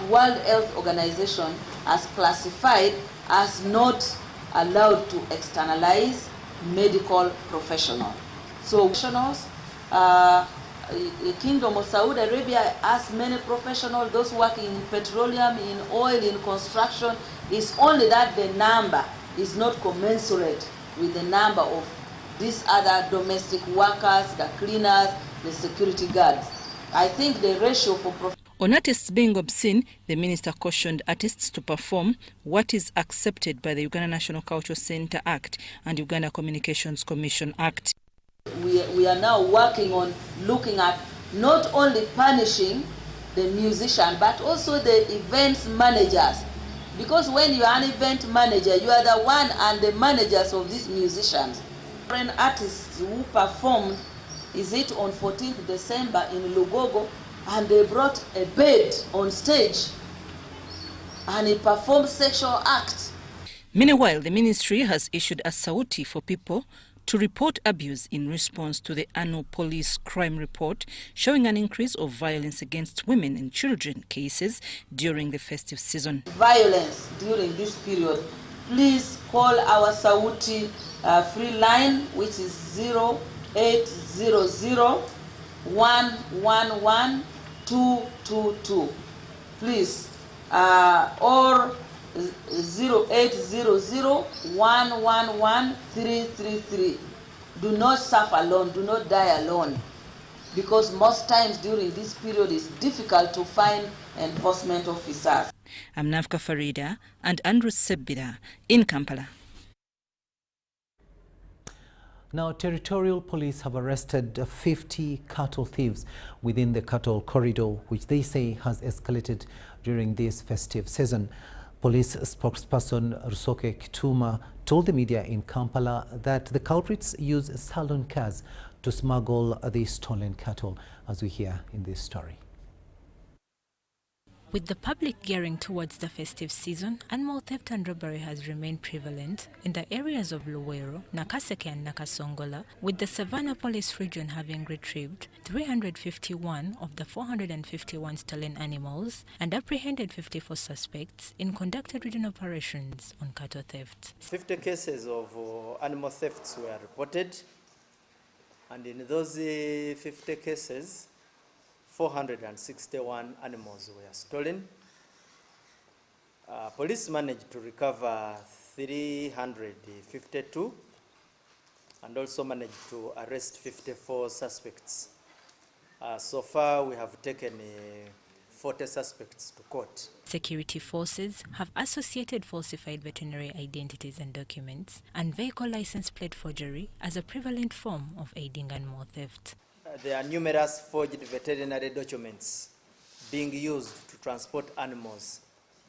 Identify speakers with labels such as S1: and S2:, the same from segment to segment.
S1: World Health Organization has classified as not allowed to externalize medical professionals. So professionals, the Kingdom of Saudi Arabia has many professionals, those working in petroleum, in oil, in construction. It's only that the number is not commensurate with the number of these other domestic workers, the cleaners, the security guards. I think the ratio for
S2: on artists being obscene, the minister cautioned artists to perform what is accepted by the Uganda National Cultural Centre Act and Uganda Communications Commission Act.
S1: We are now working on looking at not only punishing the musician, but also the events managers. Because when you are an event manager, you are the one and the managers of these musicians. Foreign artists who performed, is it on 14th December in Lugogo, and they brought a bed on stage and he performed sexual acts.
S2: Meanwhile, the ministry has issued a sauti for people to report abuse in response to the annual police crime report showing an increase of violence against women and children cases during the festive season.
S1: Violence during this period, please call our sauti free line, which is 0800 111 222, please, or 0800 111 333. Do not suffer alone, do not die alone, because most times during this period it's difficult to find enforcement officers.
S2: I'm Navka Farida and Andrew Sebida in Kampala.
S3: Now, territorial police have arrested 50 cattle thieves within the cattle corridor, which they say has escalated during this festive season. Police spokesperson Rusoke Kituma told the media in Kampala that the culprits use saloon cars to smuggle the stolen cattle, as we hear in this story.
S4: With the public gearing towards the festive season, animal theft and robbery has remained prevalent in the areas of Luwero, Nakaseke and Nakasongola, with the Savannah Police Region having retrieved 351 of the 451 stolen animals and apprehended 54 suspects in conducted regional operations on cattle theft.
S5: 50 cases of animal thefts were reported, and in those 50 cases, 461 animals were stolen. Police managed to recover 352 and also managed to arrest 54 suspects. So far, we have taken 40 suspects to court.
S4: Security forces have associated falsified veterinary identities and documents and vehicle license plate forgery as a prevalent form of aiding animal theft.
S5: There are numerous forged veterinary documents being used to transport animals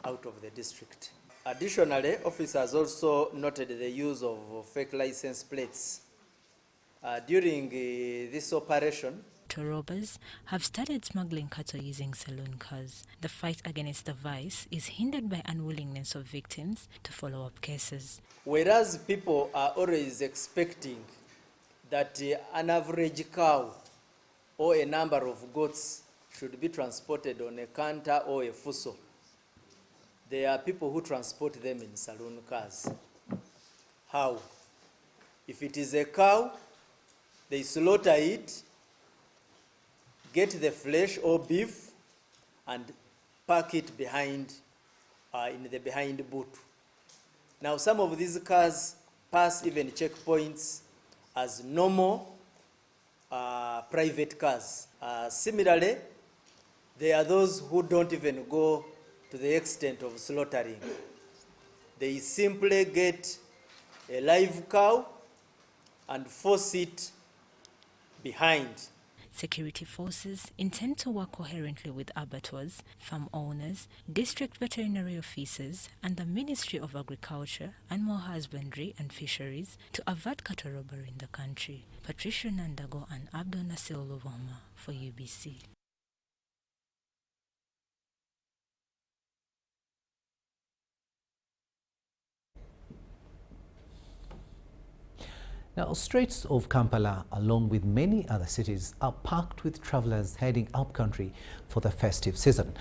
S5: out of the district. Additionally, officers also noted the use of fake license plates. During this operation,
S4: robbers have started smuggling cattle using saloon cars. The fight against the vice is hindered by unwillingness of victims to follow up cases.
S5: Whereas people are always expecting that an average cow or a number of goats should be transported on a canter or a fuso, there are people who transport them in saloon cars. How? If it is a cow, they slaughter it, get the flesh or beef, and park it behind, in the behind boot. Now, some of these cars pass even checkpoints as normal private cars. Similarly, there are those who don't even go to the extent of slaughtering. They simply get a live cow and force it behind.
S4: Security forces intend to work coherently with abattoirs, farm owners, district veterinary officers, and the Ministry of Agriculture, Animal Husbandry and Fisheries to avert cattle robbery in the country. Patricia Nandago and Abdul Nasir Luvama for UBC.
S3: Now, streets of Kampala, along with many other cities, are packed with travelers heading upcountry for the festive season.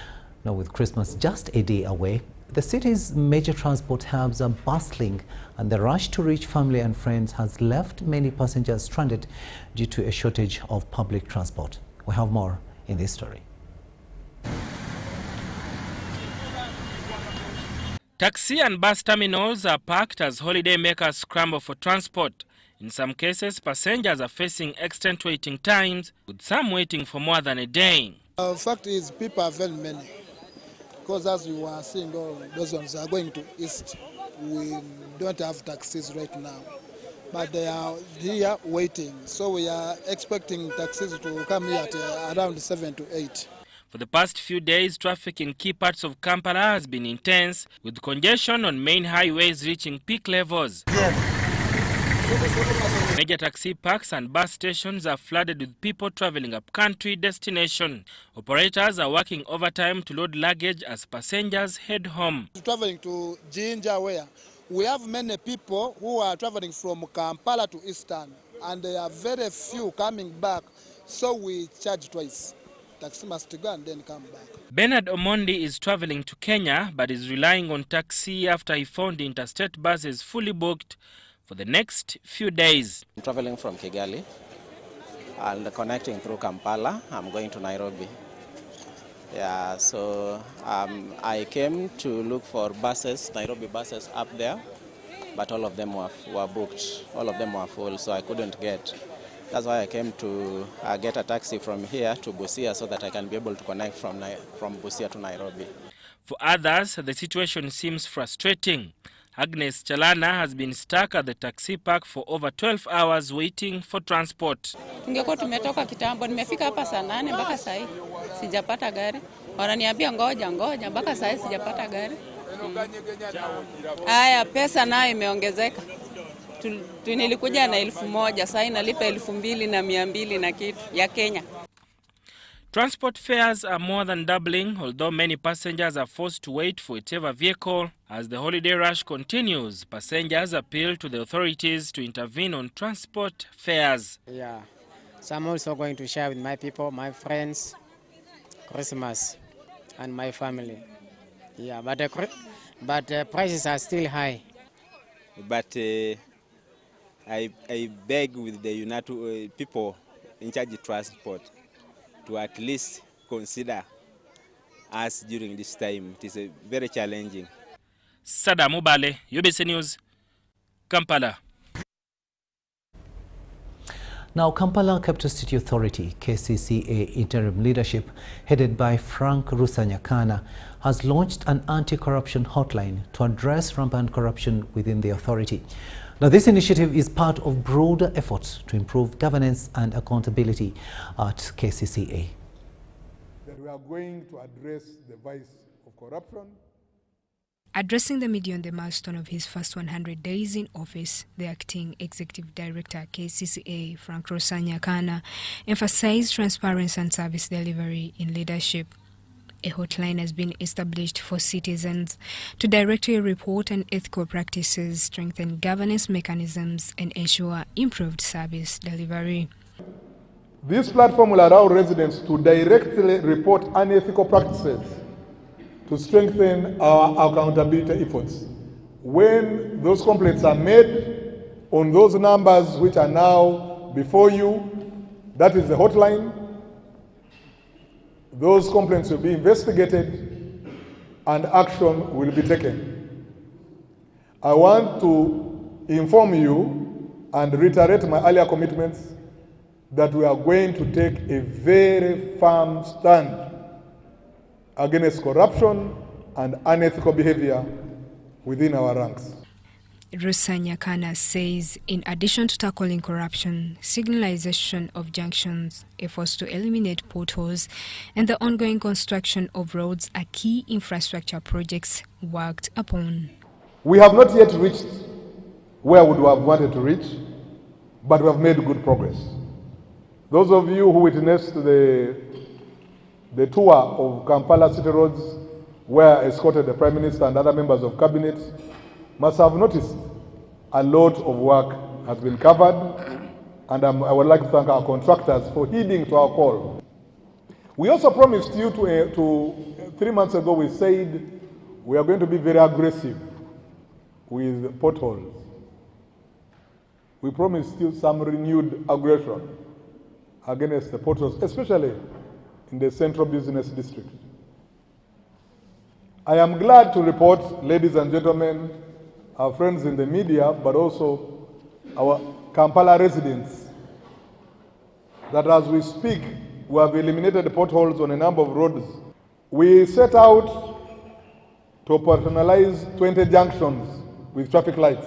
S3: Now, with Christmas just a day away, the city's major transport hubs are bustling, and the rush to reach family and friends has left many passengers stranded due to a shortage of public transport. We have more in this story.
S6: Taxi and bus terminals are packed as holidaymakers scramble for transport. In some cases, passengers are facing extended waiting times, with some waiting for more than a day.
S7: The fact is, people are very many. Because as you are seeing, all those ones are going to East. We don't have taxis right now, but they are here waiting. So we are expecting taxis to come here at around 7 to 8.
S6: For the past few days, traffic in key parts of Kampala has been intense, with congestion on main highways reaching peak levels. Major taxi parks and bus stations are flooded with people traveling up-country destination. Operators are working overtime to load luggage as passengers head home.
S7: Traveling to Jinja, where we have many people who are traveling from Kampala to Eastern, and there are very few coming back, so we charge twice. Taxi must go and then come back.
S6: Bernard Omondi is traveling to Kenya but is relying on taxi after he found the interstate buses fully booked for the next few days.
S8: I'm traveling from Kigali and connecting through Kampala. I'm going to Nairobi. Yeah, so I came to look for buses, Nairobi buses up there, but all of them were booked. All of them were full, so I couldn't get. That's why I came to get a taxi from here to Busia so that I can be able to connect from Busia to Nairobi.
S6: For others, the situation seems frustrating. Agnes Chalana has been stuck at the taxi park for over 12 hours waiting for transport.
S9: Tungekuwa tumetoka kitambo, nimefika hapa saa 8 mpaka saa hii sijapata gari. Wananiambia ngoja mpaka saa hii sijapata gari. Haya, pesa nayo imeongezeka. Nilikuja na 1,000, sasa inalipa 2,200 na kitu ya Kenya.
S6: Transport fares are more than doubling, although many passengers are forced to wait for whichever vehicle. As the holiday rush continues, passengers appeal to the authorities to intervene on transport fares.
S10: Yeah, so I'm also going to share with my people, my friends, Christmas and my family. Yeah, but prices are still high.
S11: But I beg with the United people in charge of transport to at least consider us during this time. It is very challenging.
S6: Sada Mubale, UBC News, Kampala.
S3: Now, Kampala Capital City Authority, KCCA interim leadership, headed by Frank Rusanyakana, has launched an anti-corruption hotline to address rampant corruption within the authority. Now, this initiative is part of broader efforts to improve governance and accountability at KCCA.
S12: That we are going to address the vice of corruption.
S4: Addressing the media on the milestone of his first 100 days in office, the acting executive director KCCA, Frank Rusanyakana, emphasized transparency and service delivery in leadership. A hotline has been established for citizens to directly report on ethical practices, strengthen governance mechanisms, and ensure improved service delivery.
S12: This platform will allow residents to directly report unethical practices to strengthen our accountability efforts. When those complaints are made on those numbers which are now before you, that is the hotline, those complaints will be investigated and action will be taken. I want to inform you and reiterate my earlier commitments that we are going to take a very firm stand against corruption and unethical behavior within our ranks.
S4: Rusanyakana says in addition to tackling corruption, signalization of junctions, efforts to eliminate potholes, and the ongoing construction of roads are key infrastructure projects worked upon.
S12: We have not yet reached where we would have wanted to reach, but we have made good progress. Those of you who witnessed the tour of Kampala City Roads, where I escorted the Prime Minister and other members of Cabinet, must have noticed a lot of work has been covered, and I would like to thank our contractors for heeding to our call. We also promised you 3 months ago, we said we are going to be very aggressive with potholes. We promised you some renewed aggression against the potholes, especially in the central business district. I am glad to report, ladies and gentlemen, our friends in the media, but also our Kampala residents, that as we speak, we have eliminated the potholes on a number of roads. We set out to operationalize 20 junctions with traffic lights.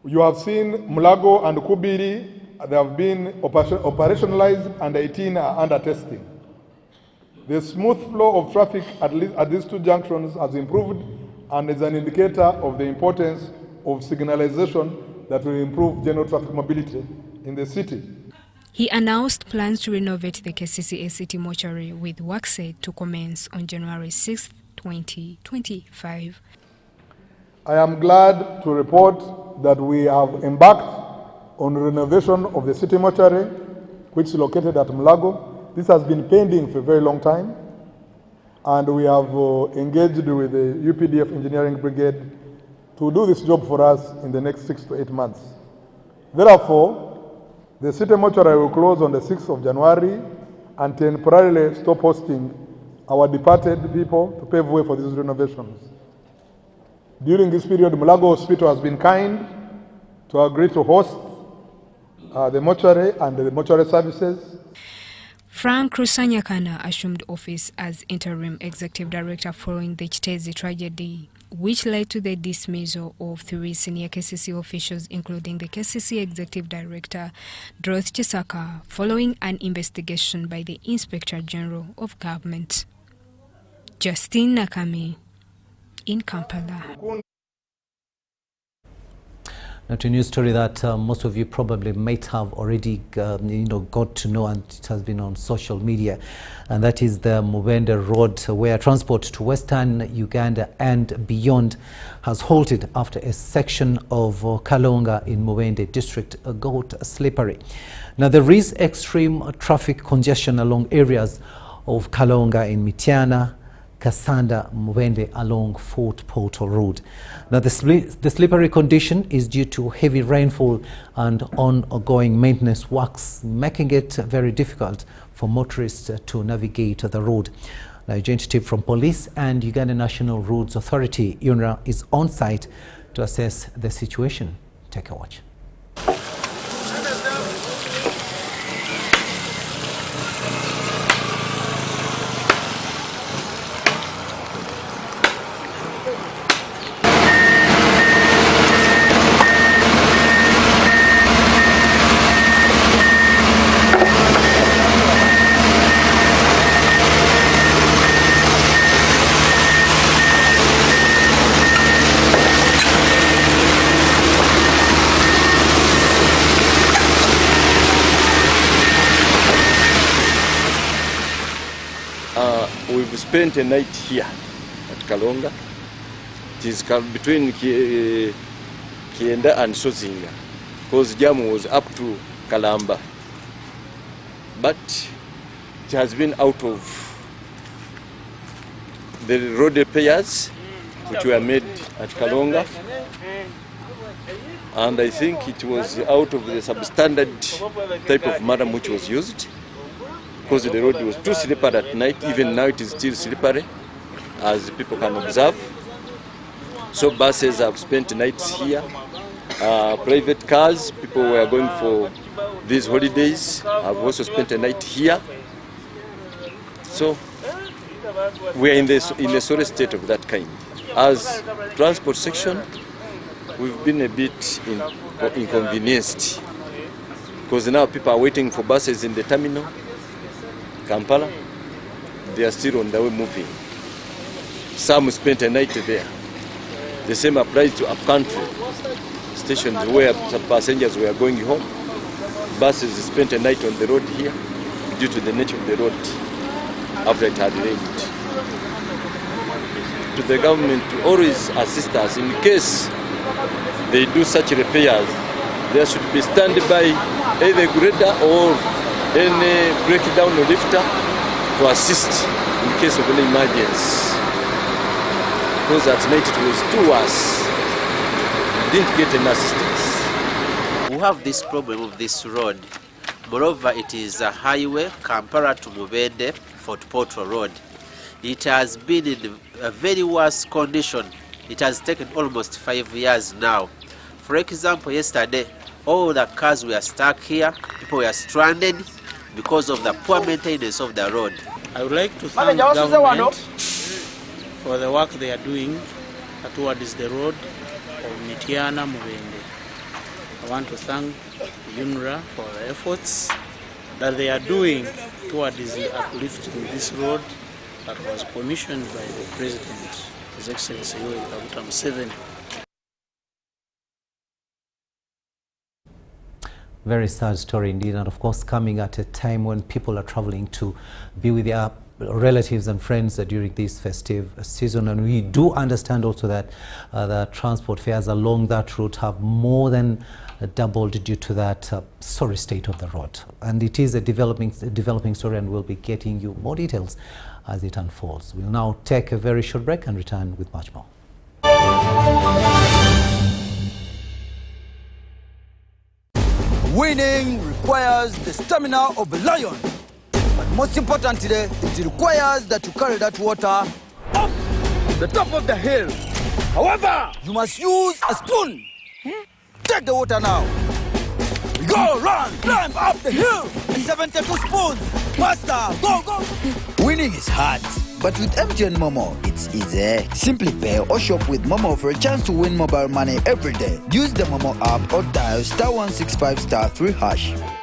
S12: You have seen Mulago and Kubiri, they have been operationalized and 18 are under testing. The smooth flow of traffic at these 2 junctions has improved and is an indicator of the importance of signalization that will improve general traffic mobility in the city.
S13: He announced plans to renovate the KCCA city mortuary with work set to commence on January 6, 2025.
S12: I am glad to report that we have embarked on renovation of the city mortuary, which is located at Mulago. This has been pending for a very long time, and we have engaged with the UPDF Engineering Brigade to do this job for us in the next 6 to 8 months. Therefore, the city mortuary will close on the 6th of January and temporarily stop hosting our departed people to pave way for these renovations. During this period, Mulago Hospital has been kind to agree to host the mortuary and the mortuary services.
S13: Frank Rusanyakana assumed office as interim executive director following the Chitezi tragedy, which led to the dismissal of 3 senior KCCA officials, including the KCCA executive director, Dorothy Chisaka, following an investigation by the Inspector General of Government. Justine Nakami in Kampala.
S3: Now to a news story that most of you probably might have already got to know, and it has been on social media, and that is the Mubende road, where transport to western Uganda and beyond has halted after a section of Kalonga in Mubende district got slippery. Now there is extreme traffic congestion along areas of Kalonga in Mityana, Kasanda, Mubende along Fort Portal Road. Now the slippery condition is due to heavy rainfall and ongoing maintenance works, making it very difficult for motorists to navigate the road. Now a joint team from police and Uganda National Roads Authority, UNRA, is on site to assess the situation. Take a watch.
S14: We've spent a night here at Kalonga. It is between Kienda and Sozinga, because jam was up to Kalamba. But it has been out of the road repairs which were made at Kalonga. And I think it was out of the substandard type of madam which was used, because the road was too slippery at night. Even now it is still slippery, as people can observe. So buses have spent nights here. Private cars, people were going for these holidays, have also spent a night here. So we are in a sorry state of that kind. As transport section, we've been a bit inconvenienced, because now people are waiting for buses in the terminal, Kampala. They are still on the way moving. Some spent a night there. The same applies to up-country stations where passengers were going home. Buses spent a night on the road here due to the nature of the road after it had rained. To the government to always assist us in case they do such repairs there should be standby either grader or any breakdown lifter to assist in case of any emergency. Because at night it was too worse. We didn't get any assistance.
S15: We have this problem of this road. Moreover, it is a highway compared to Mubende, Fort Portal Road. It has been in a very worse condition. It has taken almost 5 years now. For example, yesterday, all the cars were stuck here. People were stranded because of the poor maintenance of the road.
S16: I would like to thank the government for the work they are doing towards the road of Mitiana Mubende. I want to thank UNRA for the efforts that they are doing towards uplifting this road that was commissioned by the President, His Excellency Museveni.
S3: Very sad story indeed, and of course coming at a time when people are traveling to be with their relatives and friends during this festive season. And we do understand also that the transport fares along that route have more than doubled due to that sorry state of the road. And it is a developing story, and we'll be getting you more details as it unfolds. We'll now take a very short break and return with much more.
S17: Winning requires the stamina of a lion. But most importantly, it requires that you carry that water up the top of the hill. However, you must use a spoon. Take the water now. Go, run, climb up the hill. 72 spoons. Faster, go, go. Winning is hard, but with MTN Momo, it's easy. Simply pay or shop with Momo for a chance to win mobile money every day. Use the Momo app or dial *165*3#.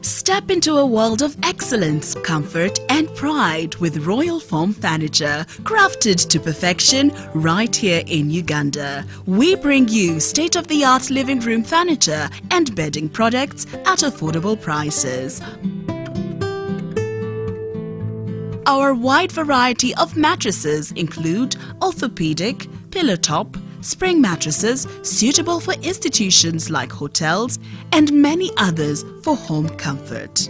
S18: Step into a world of excellence, comfort and pride with Royal Foam Furniture, crafted to perfection right here in Uganda. We bring you state-of-the-art living room furniture and bedding products at affordable prices. Our wide variety of mattresses include orthopedic, pillow top, spring mattresses suitable for institutions like hotels, and many others for home comfort.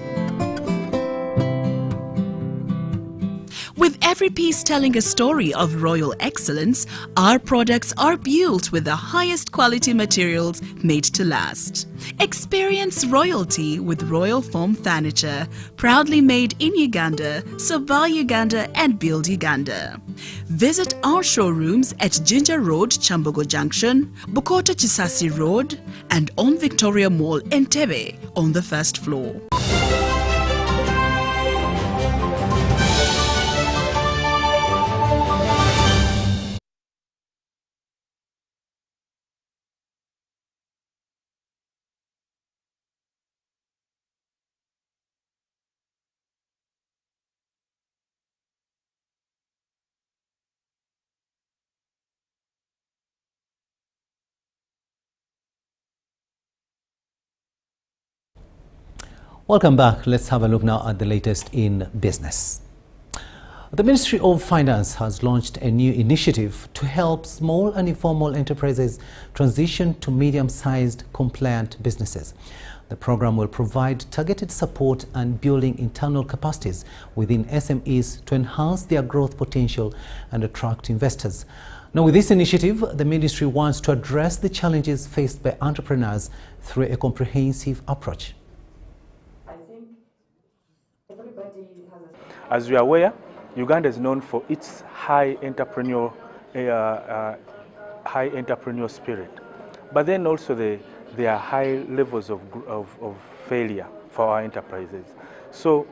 S18: With every piece telling a story of royal excellence, our products are built with the highest quality materials made to last. Experience royalty with Royal Foam Furniture, proudly made in Uganda, so buy Uganda and build Uganda. Visit our showrooms at Ginger Road, Chambogo Junction, Bukota Chisasi Road, and on Victoria Mall, Entebbe, on the first floor.
S3: Welcome back. Let's have a look now at the latest in business. The Ministry of Finance has launched a new initiative to help small and informal enterprises transition to medium-sized compliant businesses. The program will provide targeted support and building internal capacities within SMEs to enhance their growth potential and attract investors. Now, with this initiative, the ministry wants to address the challenges faced by entrepreneurs through a comprehensive approach.
S19: As you are aware, Uganda is known for its high entrepreneurial spirit, but then also the there are high levels of failure for our enterprises. So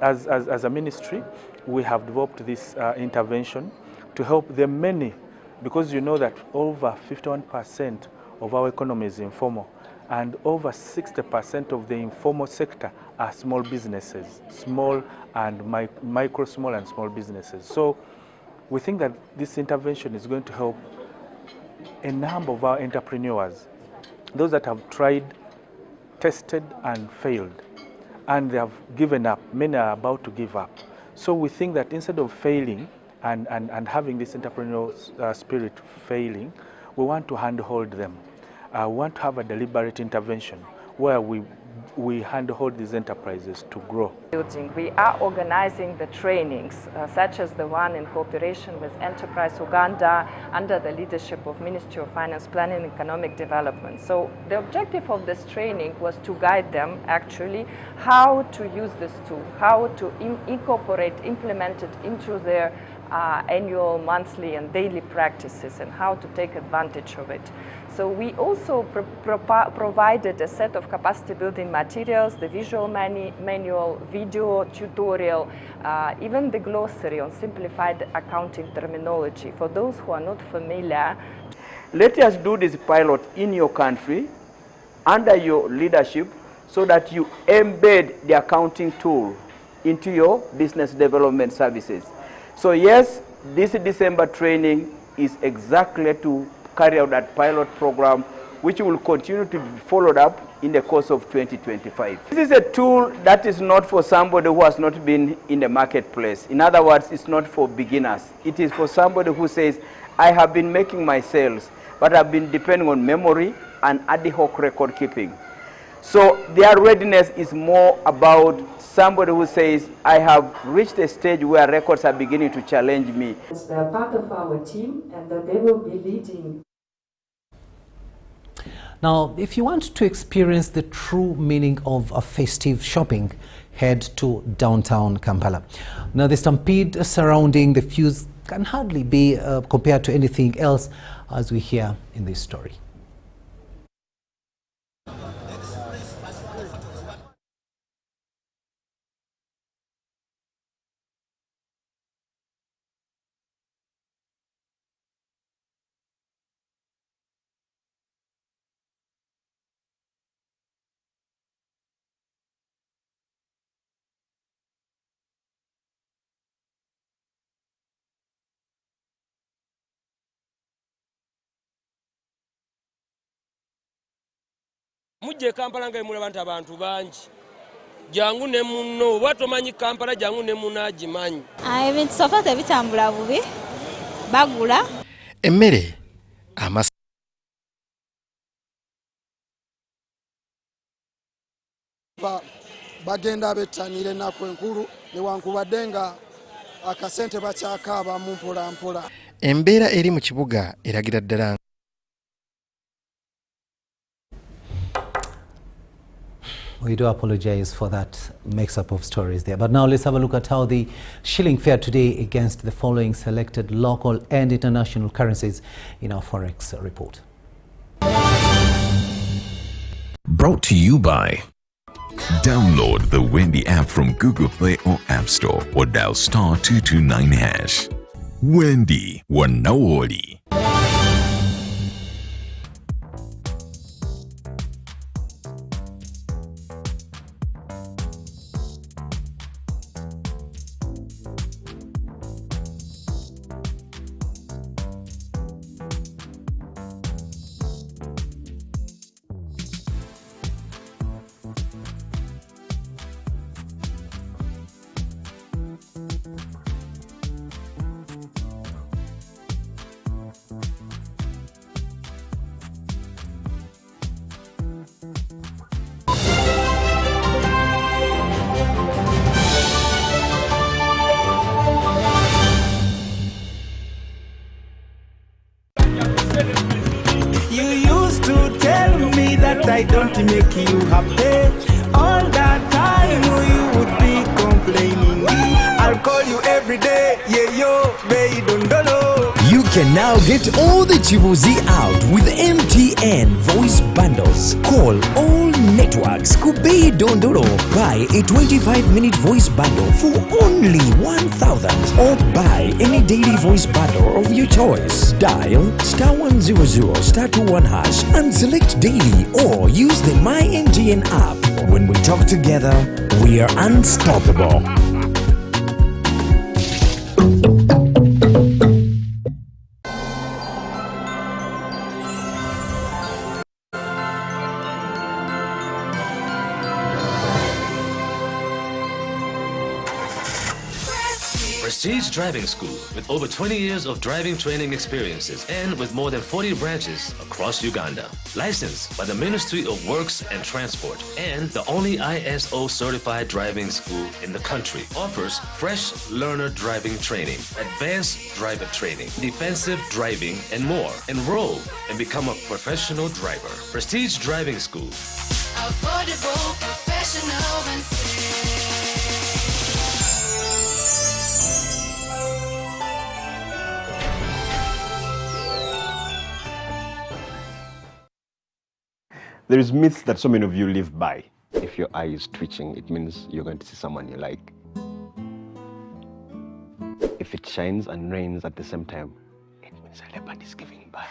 S19: as a ministry, we have developed this intervention to help the many, because you know that over 51% of our economy is informal, and over 60% of the informal sector are small businesses, small and micro, small and small businesses. So we think that this intervention is going to help a number of our entrepreneurs, those that have tried, tested and failed, and they have given up. Many are about to give up. So we think that instead of failing and having this entrepreneurial spirit failing, we want to handhold them. We want to have a deliberate intervention where we handhold these enterprises to grow.
S20: We are organizing the trainings, such as the one in cooperation with Enterprise Uganda under the leadership of Ministry of Finance, Planning and Economic Development. So the objective of this training was to guide them actually how to use this tool, how to incorporate, implement it into their annual, monthly and daily practices, and how to take advantage of it. So we also provided a set of capacity building materials, the visual manual, video tutorial, even the glossary on simplified accounting terminology for those who are not familiar.
S21: Let us do this pilot in your country under your leadership so that you embed the accounting tool into your business development services. So yes, this December training is exactly to carry out that pilot program, which will continue to be followed up in the course of 2025. This is a tool that is not for somebody who has not been in the marketplace. In other words, it's not for beginners. It is for somebody who says, I have been making my sales, but I've been depending on memory and ad hoc record keeping. So their readiness is more about somebody who says, I have reached a stage where records are beginning to challenge me.
S22: They are part of our team and that they will be leading.
S3: Now, if you want to experience the true meaning of a festive shopping, head to downtown Kampala. Now, the stampede surrounding the fuse can hardly be compared to anything else, as we hear in this story.
S23: Mujje Kampala nga mulaba nti abantu bangi jangu ne munno watomanyi Kampala jangu ne munagimanyi
S24: ebintu sofa bitambula bubi bagula
S25: emmere
S7: bagenda bettanira ennaku enkulu newankubadde nga akasente bakyakaaba mu mpolampola.
S25: Embeera eri mu kibuga eragira ddala.
S3: We do apologize for that mix-up of stories there. But now let's have a look at how the shilling fared today against the following selected local and international currencies in our Forex report.
S26: Brought to you by... Download the Wendy app from Google Play or App Store or dial *229#. Wendy Wanaoli.
S27: I don't make you happy. All that time you would be complaining. I'll call you every day, yeah yo, baby don't know.
S26: You
S1: can now get all the Chibuzi out with MTN voice bundles. Call all networks. Kubei Dondoro. Buy a 25-minute voice bundle for only 1,000 or buy any daily voice bundle of your choice. Dial *100 *21 hash and select daily or use the My MTN app. When we talk together, we are unstoppable.
S2: Prestige Driving School, with over 20 years of driving training experiences and with more than 40 branches across Uganda. Licensed by the Ministry of Works and Transport and the only ISO certified driving school in the country. Offers fresh learner driving training, advanced driver training, defensive driving, and more. Enroll and become a professional driver. Prestige Driving School.
S5: Affordable, professional, and safe.
S8: There is myths that so many of you live by. If your eye is twitching, it means you're going to see someone you like. If it shines and rains at the same time, it means a leopard is giving birth.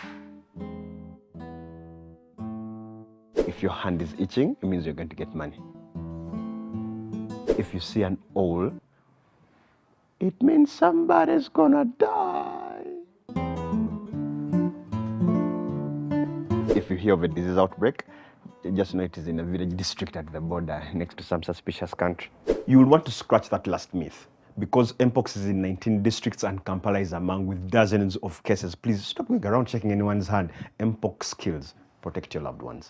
S8: If your hand is itching, it means you're going to get money. If you see an owl, it means somebody's gonna die. If you hear of a disease outbreak, just know it is in a village district at the border next to some suspicious country. You will want to scratch that last myth because Mpox is in 19 districts and Kampala is among with dozens of cases. Please stop going around checking anyone's hand. Mpox kills. Protect your loved ones.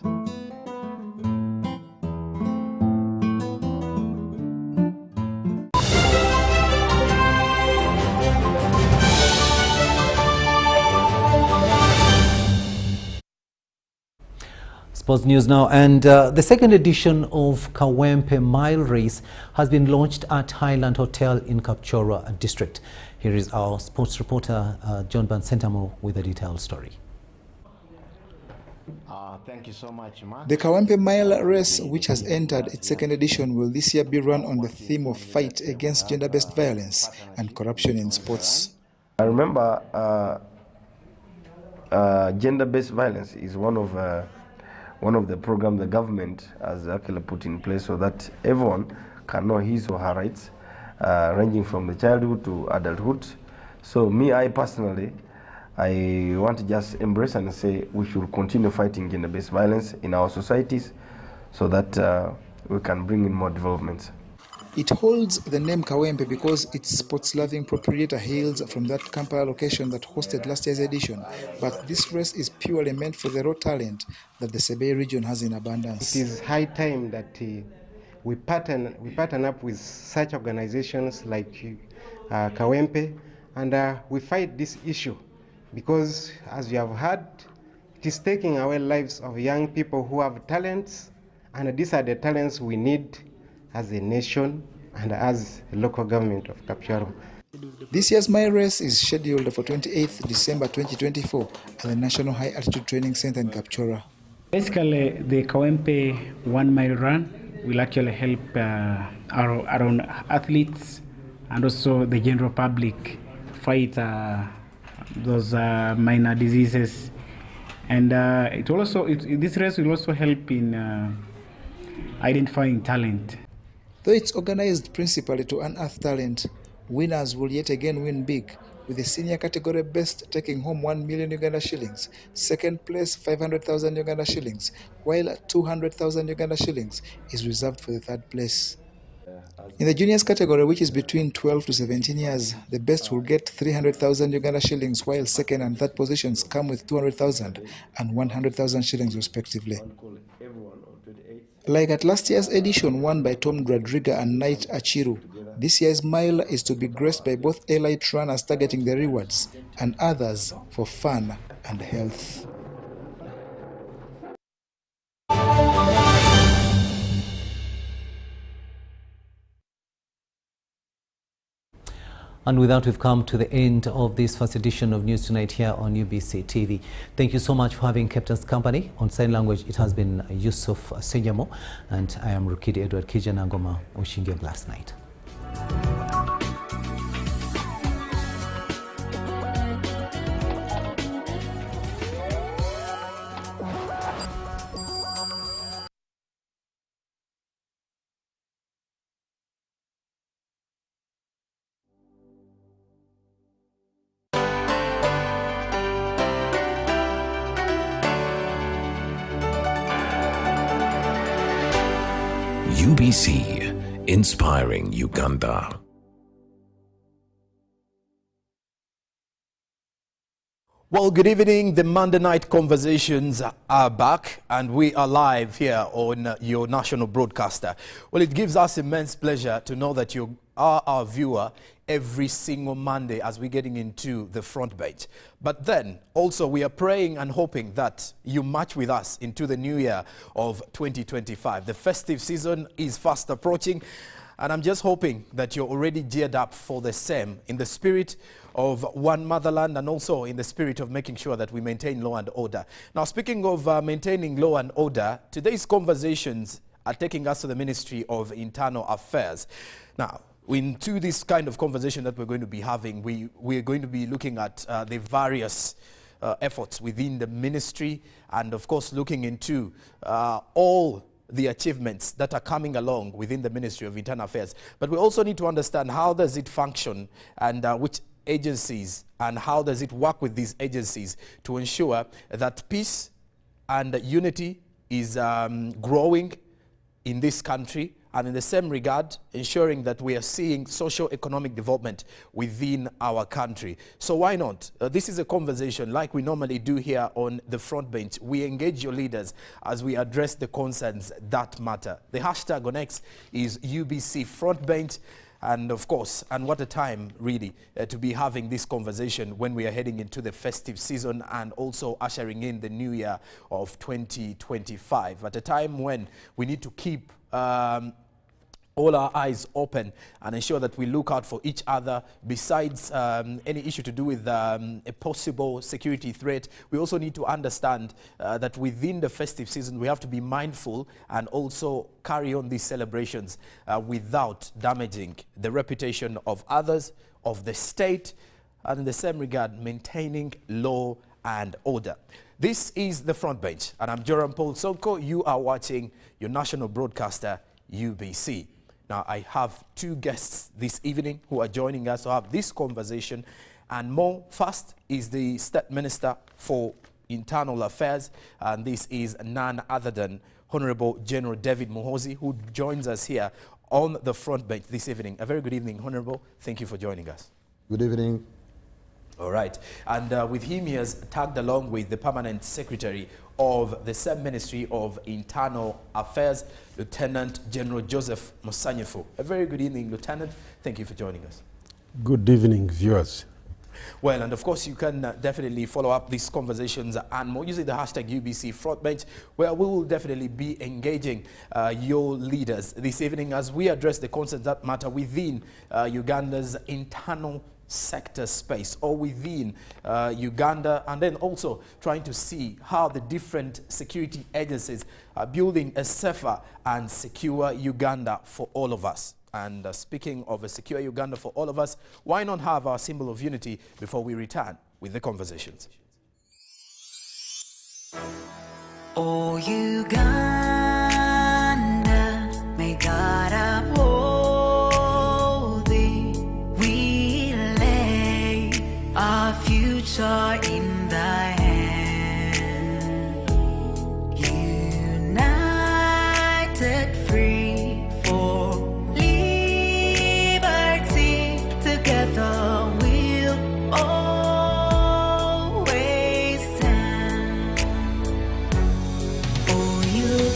S3: Sports news now, and the second edition of Kawempe Mile Race has been launched at Highland Hotel in Kapchorwa district. Here is our sports reporter John Bansentamo with a detailed story.
S9: Thank you so much, Mark.
S10: The Kawempe Mile Race, which has entered its second edition, will this year be run on the theme of fight against gender-based violence and corruption in sports.
S9: I remember gender-based violence is one of the programs the government has actually put in place so that everyone can know his or her rights, ranging from the childhood to adulthood. So I personally, I want to just embrace and say we should continue fighting gender-based violence in our societies so that we can bring in more developments.
S10: It holds the name Kawempe because its sports-loving proprietor hails from that Kampala location that hosted last year's edition. But this race is purely meant for the raw talent that the Sebei region has in abundance.
S11: It is high time that we partner up with such organizations like Kawempe, and we fight this issue because, as you have heard, it is taking away lives of young people who have talents, and these are the talents we need as a nation and as a local government of Kapchorwa.
S10: This year's mile race is scheduled for 28th December 2024 at the National High Altitude Training Center in Kapchorwa.
S28: Basically, the Kawempe 1 mile run will actually help our own athletes and also the general public fight those minor diseases. And this race will also help in identifying talent.
S10: Though it's organized principally to unearth talent, winners will yet again win big, with the senior category best taking home 1 million Uganda shillings, second place 500,000 Uganda shillings, while 200,000 Uganda shillings is reserved for the third place. In the juniors category, which is between 12 to 17 years, the best will get 300,000 Uganda shillings, while second and third positions come with 200,000 and 100,000 shillings respectively. Like at last year's edition won by Tom Dradriga and Knight Achiru, this year's mile is to be graced by both elite runners targeting the rewards and others for fun and health.
S3: And with that, we've come to the end of this first edition of News Tonight here on UBC TV. Thank you so much for having kept us company. On sign language, it has been Yusuf Senyamo, and I am Rukidi Kiijanangoma, wishing you a blessed night.
S26: UBC, inspiring Uganda.
S4: Well, good evening. The Monday night conversations are back, and we are live here on your national broadcaster. Well, it gives us immense pleasure to know that you are our viewer every single Monday as we're getting into the front bench. But then also we are praying and hoping that you march with us into the new year of 2025. The festive season is fast approaching, and I'm just hoping that you're already geared up for the same in the spirit of one motherland and also in the spirit of making sure that we maintain law and order. Now, speaking of maintaining law and order, today's conversations are taking us to the Ministry of Internal Affairs. Now, into this kind of conversation that we're going to be having, we're going to be looking at the various efforts within the ministry, and of course looking into all the achievements that are coming along within the Ministry of Internal Affairs. But we also need to understand how does it function, and which agencies, and how does it work with these agencies to ensure that peace and unity is growing in this country, and in the same regard, ensuring that we are seeing socio-economic development within our country. So why not? This is a conversation like we normally do here on the front bench. We engage your leaders as we address the concerns that matter. The hashtag on X is UBC Front Bench. And of course, and what a time really to be having this conversation when we are heading into the festive season and also ushering in the new year of 2025. At a time when we need to keep all our eyes open and ensure that we look out for each other. Besides any issue to do with a possible security threat, we also need to understand that within the festive season we have to be mindful and also carry on these celebrations without damaging the reputation of others, of the state, and in the same regard maintaining law and order. This is the front bench, and I'm Joram Paul Sonko. You are watching your national broadcaster UBC. Now, I have two guests this evening who are joining us to have this conversation, and more. First is the State Minister for Internal Affairs, and this is none other than Honorable General David Muhoozi, who joins us here on the front bench this evening. A very good evening, Honorable. Thank you for joining us.
S6: Good evening.
S4: All right. And with him, he has tagged along with the Permanent Secretary of the same Ministry of Internal Affairs, Lieutenant General Joseph Musanyefu. A very good evening, Lieutenant. Thank you for joining us.
S6: Good evening, viewers.
S4: Well, and of course, you can definitely follow up these conversations and more using the hashtag UBC Frontbench, where we will definitely be engaging your leaders this evening as we address the concerns that matter within Uganda's internal sector space or within Uganda, and then also trying to see how the different security agencies are building a safer and secure Uganda for all of us. And speaking of a secure Uganda for all of us, why not have our symbol of unity before we return with the conversations?
S5: Oh, Uganda, may God uphold thee. We lay our future in thy hand. United, free for liberty, together we'll always stand. Oh, you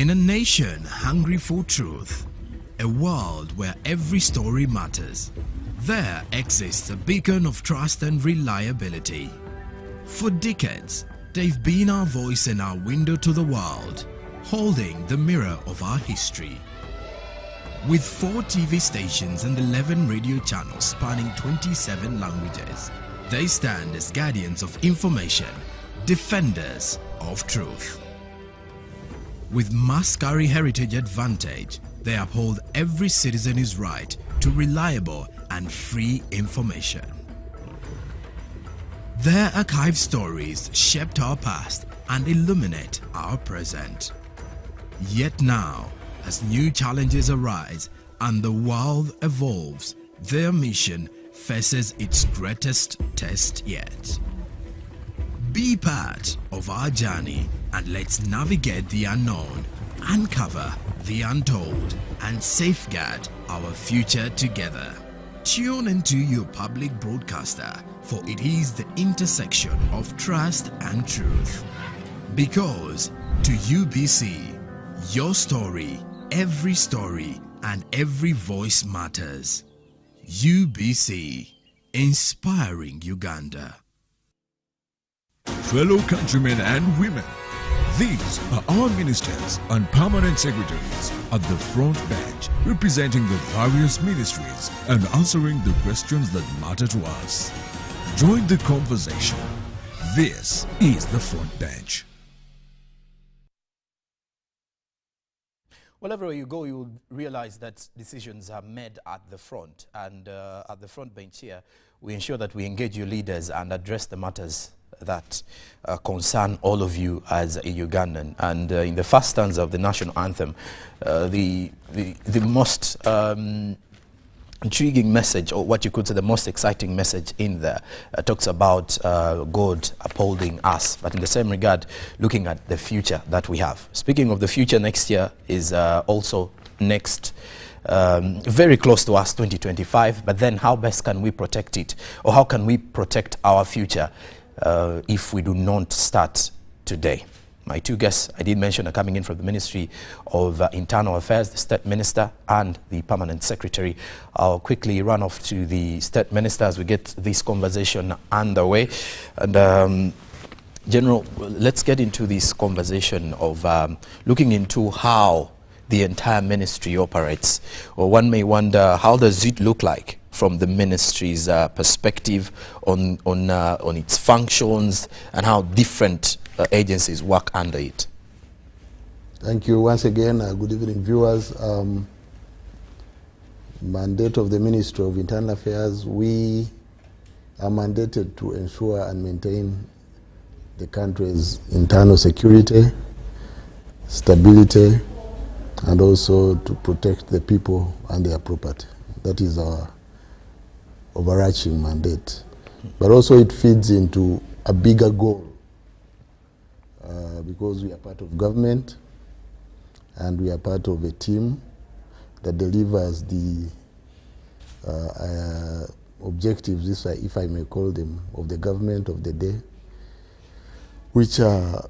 S12: In a nation hungry for truth, a world where every story matters, there exists a beacon of trust and reliability. For decades, they've been our voice and our window to the world, holding the mirror of our history. With 4 TV stations and 11 radio channels spanning 27 languages, they stand as guardians of information, defenders of truth. With Maskari Heritage Advantage, they uphold every citizen's right to reliable and free information. Their archived stories shaped our past and illuminate our present. Yet now, as new challenges arise and the world evolves, their mission faces its greatest test yet. Be part of our journey and let's navigate the unknown, uncover the untold, and safeguard our future together. Tune into your public broadcaster, for it is the intersection of trust and truth. Because to UBC, your story, every story, and every voice matters. UBC, inspiring Uganda.
S26: Fellow countrymen and women, these are our ministers and permanent secretaries at the front bench, representing the various ministries and answering the questions that matter to us. Join the conversation. This is the front bench.
S4: Well, everywhere you go, you'll realize that decisions are made at the front. And at the front bench here, we ensure that we engage you leaders and address the matters that concern all of you as a Ugandan. And in the first stanza of the national anthem, the most intriguing message, or what you could say the most exciting message in there, talks about God upholding us, but in the same regard, looking at the future that we have. Speaking of the future, next year is also next, very close to us, 2025, but then how best can we protect it, or how can we protect our future if we do not start today? My two guests, I did mention, are coming in from the Ministry of Internal Affairs, the State Minister and the Permanent Secretary. I'll quickly run off to the State Minister as we get this conversation underway. And General, let's get into this conversation of looking into how the entire ministry operates. Or one may wonder, how does it look like from the ministry's perspective on its functions and how different agencies work under it?
S6: Thank you once again. Good evening, viewers. Mandate of the Ministry of Internal Affairs, we are mandated to ensure and maintain the country's internal security, stability, and also to protect the people and their property. That is our overarching mandate. But also it feeds into a bigger goal, because we are part of government and we are part of a team that delivers the objectives, if I may call them, of the government of the day, which are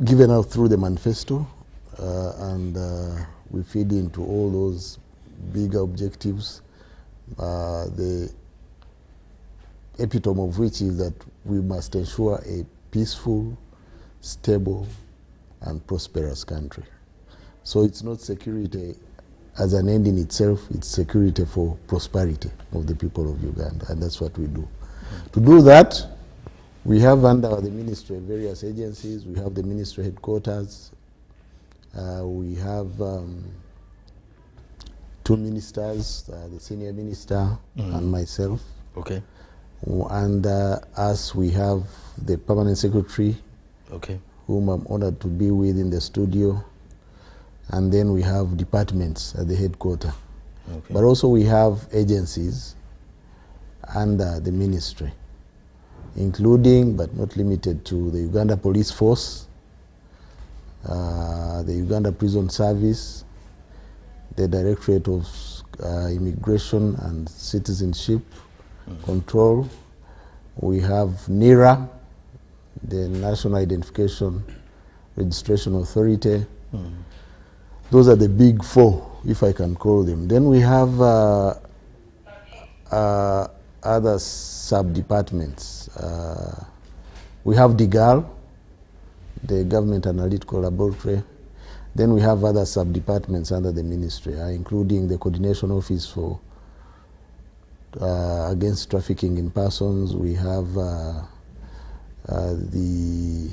S6: given out through the manifesto, and we feed into all those bigger objectives, the epitome of which is that we must ensure a peaceful, stable, and prosperous country. So it's not security as an end in itself, it's security for prosperity of the people of Uganda, and that's what we do. To do that, we have under the ministry various agencies. We have the ministry headquarters. We have 2 ministers, the senior minister and myself.
S4: Okay.
S6: And us, we have the permanent secretary, whom I'm honored to be with in the studio. And then we have departments at the headquarters. But also we have agencies under the ministry, including but not limited to the Uganda Police Force, the Uganda Prison Service, the Directorate of Immigration and Citizenship Control. We have NIRA, the National Identification Registration Authority, Those are the big four, if I can call them. Then we have other sub-departments. We have DIGAL, the Government Analytical Laboratory. Then we have other sub-departments under the ministry, including the Coordination Office for Against Trafficking in Persons. We have the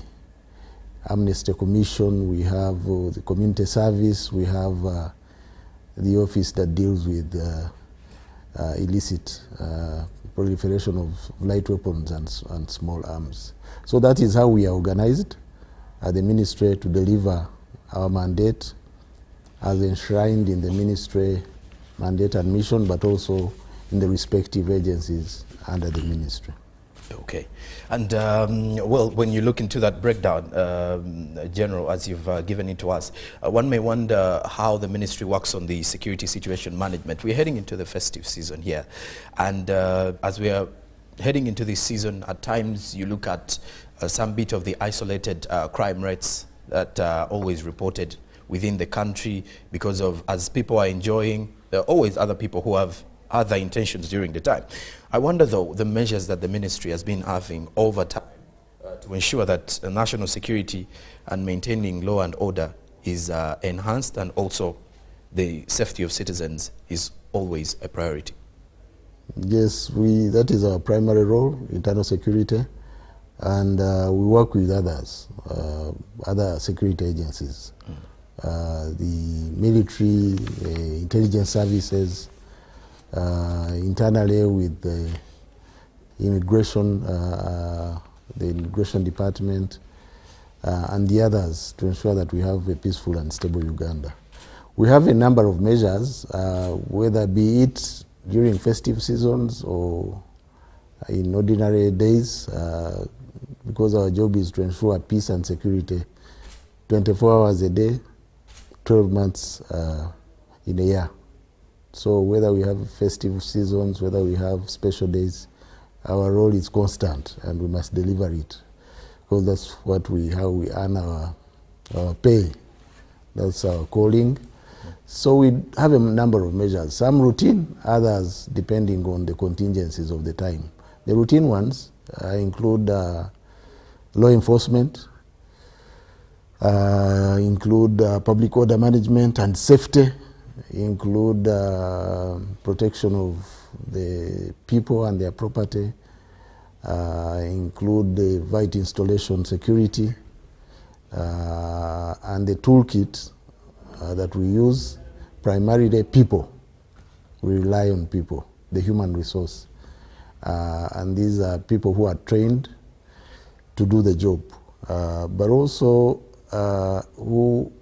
S6: Amnesty Commission, we have the Community Service, we have the office that deals with illicit proliferation of light weapons and small arms. So that is how we are organized at the ministry to deliver our mandate as enshrined in the ministry mandate and mission, but also in the respective agencies under the ministry.
S4: Okay. And, well, when you look into that breakdown, General, as you've given it to us, one may wonder how the ministry works on the security situation management. We're heading into the festive season here. And as we are heading into this season, at times you look at some bit of the isolated crime rates that are always reported within the country because of, as people are enjoying, there are always other people who have other intentions during the time. I wonder, though, the measures that the ministry has been having over time to ensure that national security and maintaining law and order is enhanced, and also the safety of citizens is always a priority.
S6: Yes, that is our primary role, internal security, and we work with others, other security agencies, the military, intelligence services, internally with the immigration department, and the others, to ensure that we have a peaceful and stable Uganda. We have a number of measures, whether be it during festive seasons or in ordinary days, because our job is to ensure peace and security 24 hours a day, 12 months in a year. So whether we have festive seasons, whether we have special days, our role is constant and we must deliver it, because that's how we earn our pay. That's our calling. So we have a number of measures, some routine, others depending on the contingencies of the time. The routine ones include law enforcement, include public order management and safety, include protection of the people and their property, include the light installation security, and the toolkit that we use, primarily people. We rely on people, the human resource. And these are people who are trained to do the job, but also who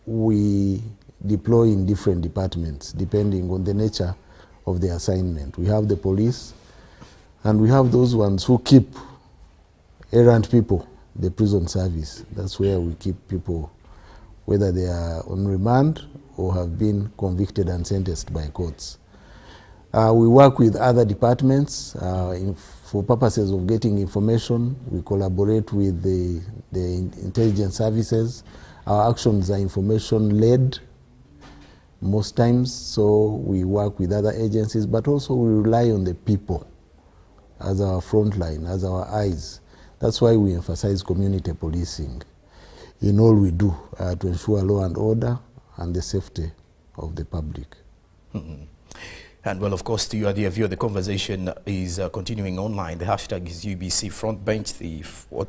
S6: we deploy in different departments depending on the nature of the assignment. We have the police, and we have those ones who keep errant people, the prison service. That's where we keep people, whether they are on remand or have been convicted and sentenced by courts. We work with other departments for purposes of getting information. We collaborate with the intelligence services. Our actions are information-led most times, so we work with other agencies, but also we rely on the people as our front line, as our eyes. That's why we emphasize community policing in all we do to ensure law and order and the safety of the public.
S4: Mm-hmm. And well, of course, to your dear viewer, the conversation is continuing online. The hashtag is UBC Frontbench. The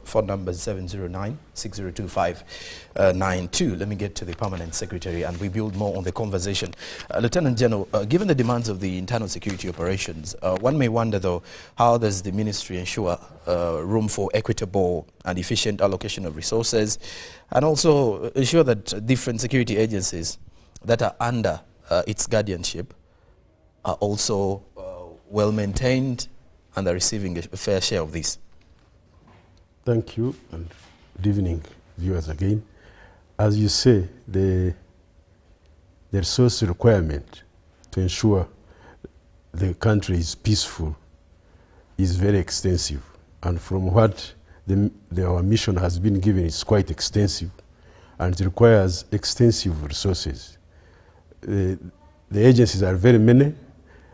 S4: phone number is 709-602592. Let me get to the Permanent Secretary and we build more on the conversation. Lieutenant General, given the demands of the internal security operations, one may wonder, though, how does the ministry ensure room for equitable and efficient allocation of resources, and also ensure that different security agencies that are under its guardianship are also well maintained and are receiving a fair share of this?
S13: Thank you, and good evening, viewers again. As you say, the resource requirement to ensure the country is peaceful is very extensive, and from what our mission has been given, it's quite extensive. and it requires extensive resources. The agencies are very many.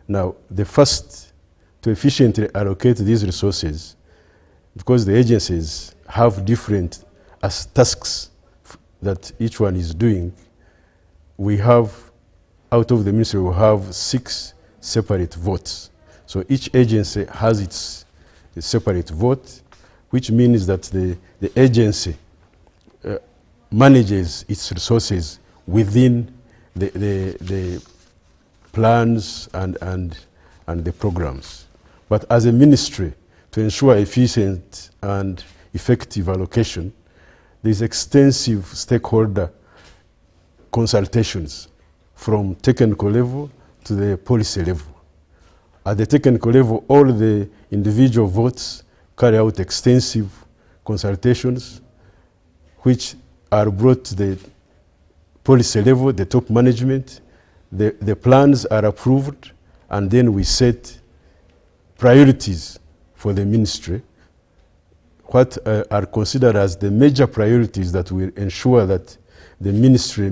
S13: Now, the first to efficiently allocate these resources, because the agencies have different tasks that each one is doing, we have, out of the ministry, we have 6 separate votes. So each agency has its separate vote, which means that the agency manages its resources within the plans and the programs. But as a ministry, to ensure efficient and effective allocation, there is extensive stakeholder consultations from technical level to the policy level. At the technical level, all the individual votes carry out extensive consultations which are brought to the policy level, the top management. The plans are approved, and then we set priorities for the ministry, what are considered as the major priorities that will ensure that the ministry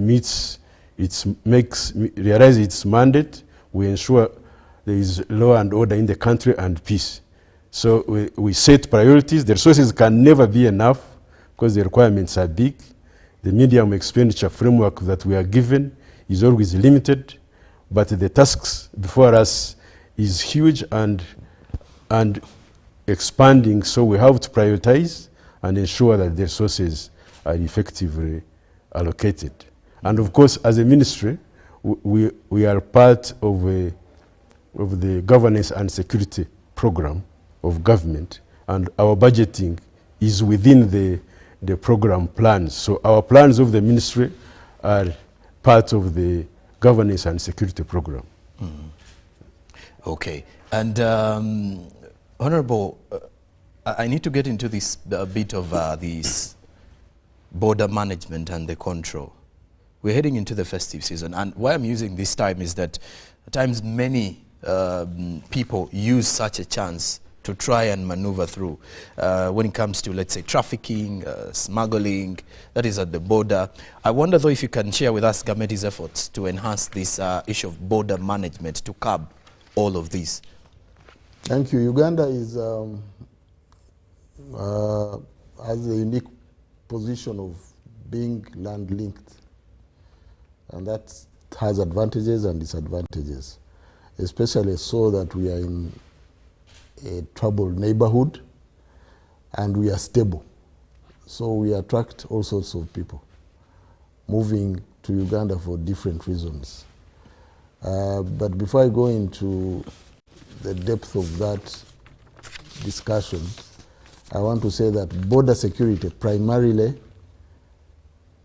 S13: realizes its mandate. We ensure there is law and order in the country and peace. So we set priorities. The resources can never be enough because the requirements are big. The medium expenditure framework that we are given is always limited, but the tasks before us is huge and expanding, so we have to prioritize and ensure that the resources are effectively allocated. And of course, as a ministry, we are part of the governance and security program of government, and our budgeting is within the program plans. So our plans of the ministry are part of the governance and security program.
S4: Okay, and Honorable, I need to get into this bit of this border management and the control. We're heading into the festive season, and why I'm using this time is that at times many people use such a chance to try and maneuver through when it comes to, let's say, trafficking, smuggling, that is at the border. I wonder, though, if you can share with us government's efforts to enhance this issue of border management to curb all of these.
S6: Thank you. Uganda is has a unique position of being land-linked, and that has advantages and disadvantages, especially so that we are in a troubled neighborhood and we are stable. So we attract all sorts of people moving to Uganda for different reasons. But before I go into the depth of that discussion, I want to say that border security primarily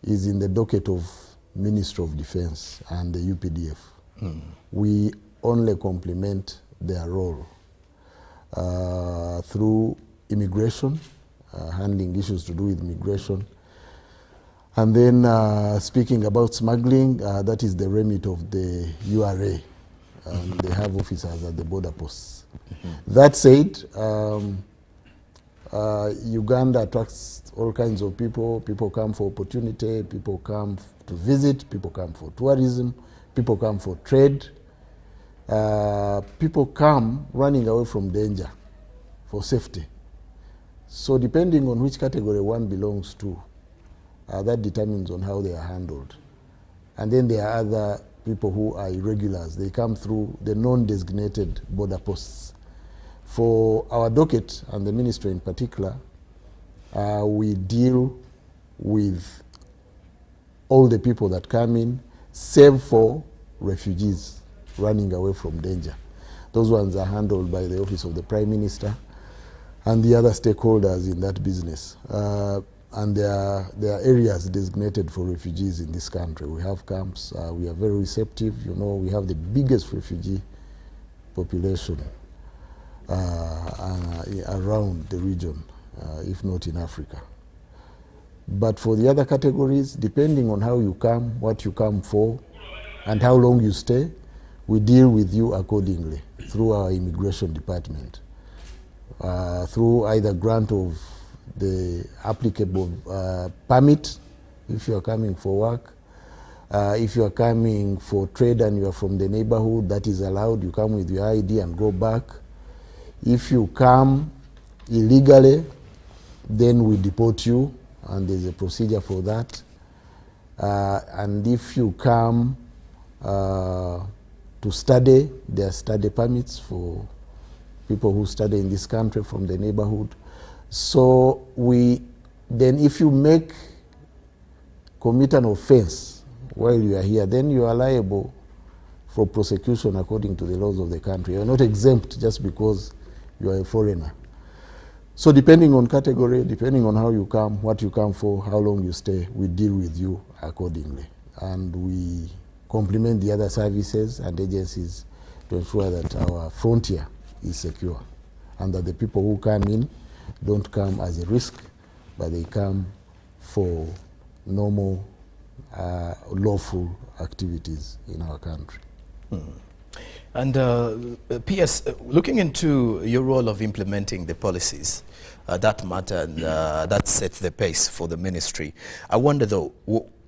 S6: is in the docket of Ministry of Defense and the UPDF. We only complement their role through immigration, handling issues to do with immigration. And then speaking about smuggling, that is the remit of the URA. They have officers at the border posts. That said, Uganda attracts all kinds of people. People come for opportunity, people come to visit, people come for tourism, people come for trade. People come running away from danger for safety. So depending on which category one belongs to, that determines on how they are handled. And then there are other people who are irregulars. They come through the non-designated border posts. For our docket and the ministry in particular, we deal with all the people that come in, save for refugees running away from danger. Those ones are handled by the Office of the Prime Minister and the other stakeholders in that business. And there are areas designated for refugees in this country. We have camps. We are very receptive. You know, we have the biggest refugee population around the region, if not in Africa. But for the other categories, depending on how you come, what you come for, and how long you stay, we deal with you accordingly through our immigration department, through either grant of the applicable permit if you are coming for work. If you are coming for trade and you are from the neighborhood, that is allowed. You come with your ID and go back. If you come illegally, then we deport you, and there's a procedure for that. And if you come to study, there are study permits for people who study in this country from the neighborhood. So then if you commit an offense while you are here, then you are liable for prosecution according to the laws of the country. You are not exempt just because you are a foreigner. So depending on category, depending on how you come, what you come for, how long you stay, we deal with you accordingly. And we complement the other services and agencies to ensure that our frontier is secure and that the people who come in don't come as a risk, but they come for normal, lawful activities in our country.
S4: And PS, looking into your role of implementing the policies that matter and that set the pace for the ministry, I wonder though,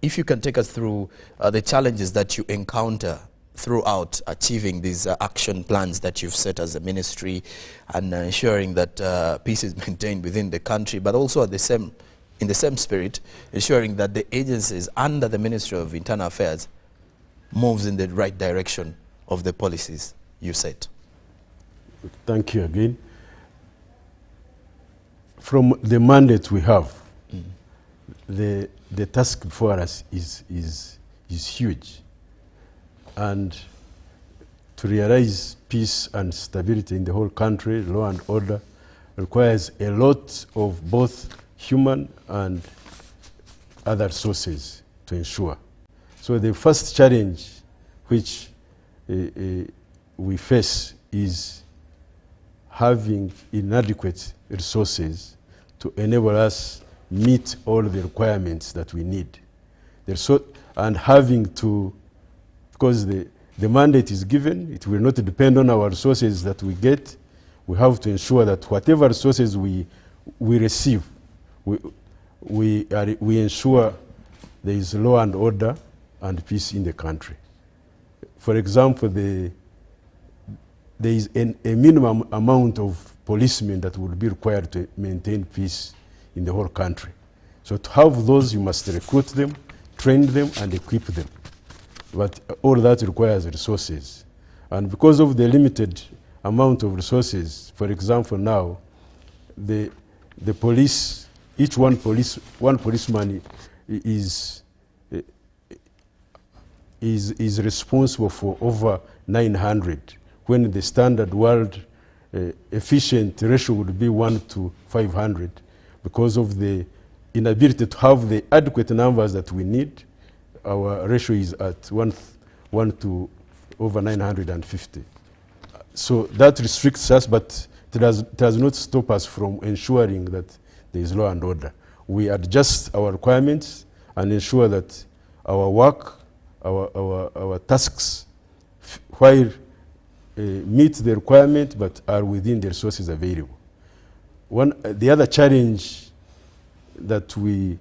S4: if you can take us through the challenges that you encounter throughout achieving these action plans that you've set as a ministry and ensuring that peace is maintained within the country, but also in the same spirit, ensuring that the agencies under the Ministry of Internal Affairs moves in the right direction of the policies you set.
S13: Thank you again. From the mandate we have, the task before us is huge. And to realize peace and stability in the whole country, law and order, requires a lot of both human and other sources to ensure. So the first challenge which we face is having inadequate resources to enable us meet all the requirements that we need. And having to, because the mandate is given, it will not depend on our resources that we get. We have to ensure that whatever resources we receive, we ensure there is law and order and peace in the country. For example, there is a minimum amount of policemen that would be required to maintain peace in the whole country. So to have those, you must recruit them, train them, and equip them. But all that requires resources. And because of the limited amount of resources, for example now, the police, one policeman is responsible for over 900, when the standard world efficient ratio would be 1 to 500, because of the inability to have the adequate numbers that we need. Our ratio is at 1 to over 950. So that restricts us, but it does not stop us from ensuring that there is law and order. We adjust our requirements and ensure that our work, our tasks, while meet the requirement but are within the resources available. The other challenge that we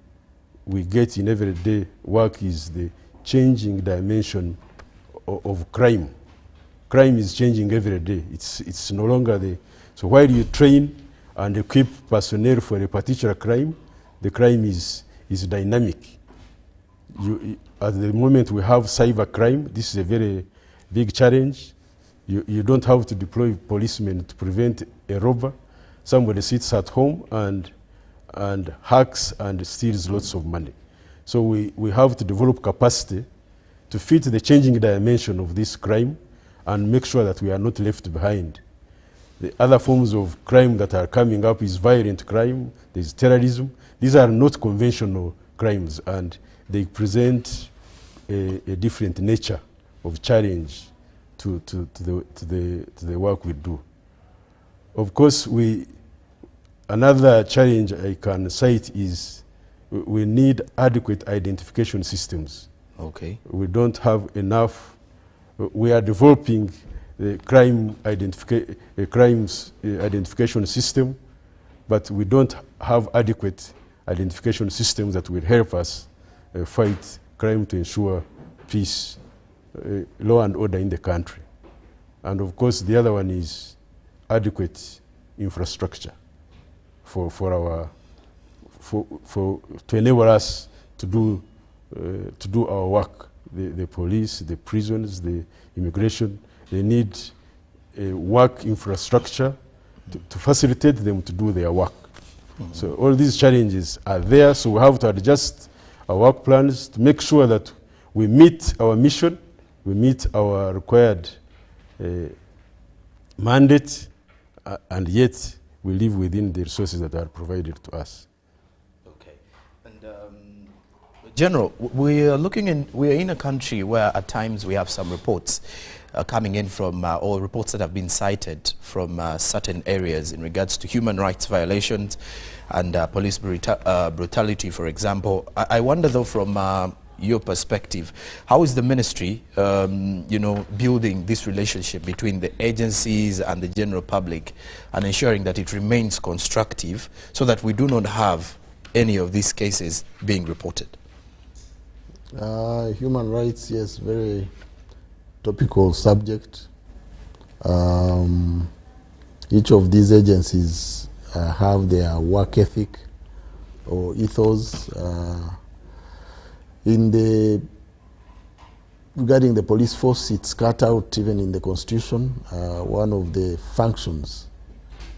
S13: get in everyday work is the changing dimension of crime. Crime is changing every day. It's no longer the... So while you train and equip personnel for a particular crime, the crime is dynamic. At the moment we have cyber crime. This is a very big challenge. You don't have to deploy policemen to prevent a robber. Somebody sits at home and hacks and steals lots of money. So we have to develop capacity to fit the changing dimension of this crime and make sure that we are not left behind. The other forms of crime that are coming up is violent crime, there's terrorism. These are not conventional crimes, and they present a different nature of challenge to the work we do. Of course, another challenge I can cite is we need adequate identification systems.
S4: Okay.
S13: We don't have enough. We are developing the crimes identification system, but we don't have adequate identification systems that will help us fight crime, to ensure peace, law and order in the country. And of course, the other one is adequate infrastructure to enable us to do our work. The police, the prisons, the immigration, they need a work infrastructure to facilitate them to do their work. So all these challenges are there, so we have to adjust our work plans to make sure that we meet our mission, we meet our required mandate, and yet we live within the resources that are provided to us.
S4: Okay. And General, we are in a country where at times we have some reports coming in from, or reports that have been cited from certain areas in regards to human rights violations and police brutality, for example. I wonder though, from your perspective, how is the ministry, building this relationship between the agencies and the general public and ensuring that it remains constructive so that we do not have any of these cases being reported?
S6: Human rights, yes, very topical subject. Each of these agencies have their work ethic or ethos. Regarding the police force, it's cut out even in the Constitution. One of the functions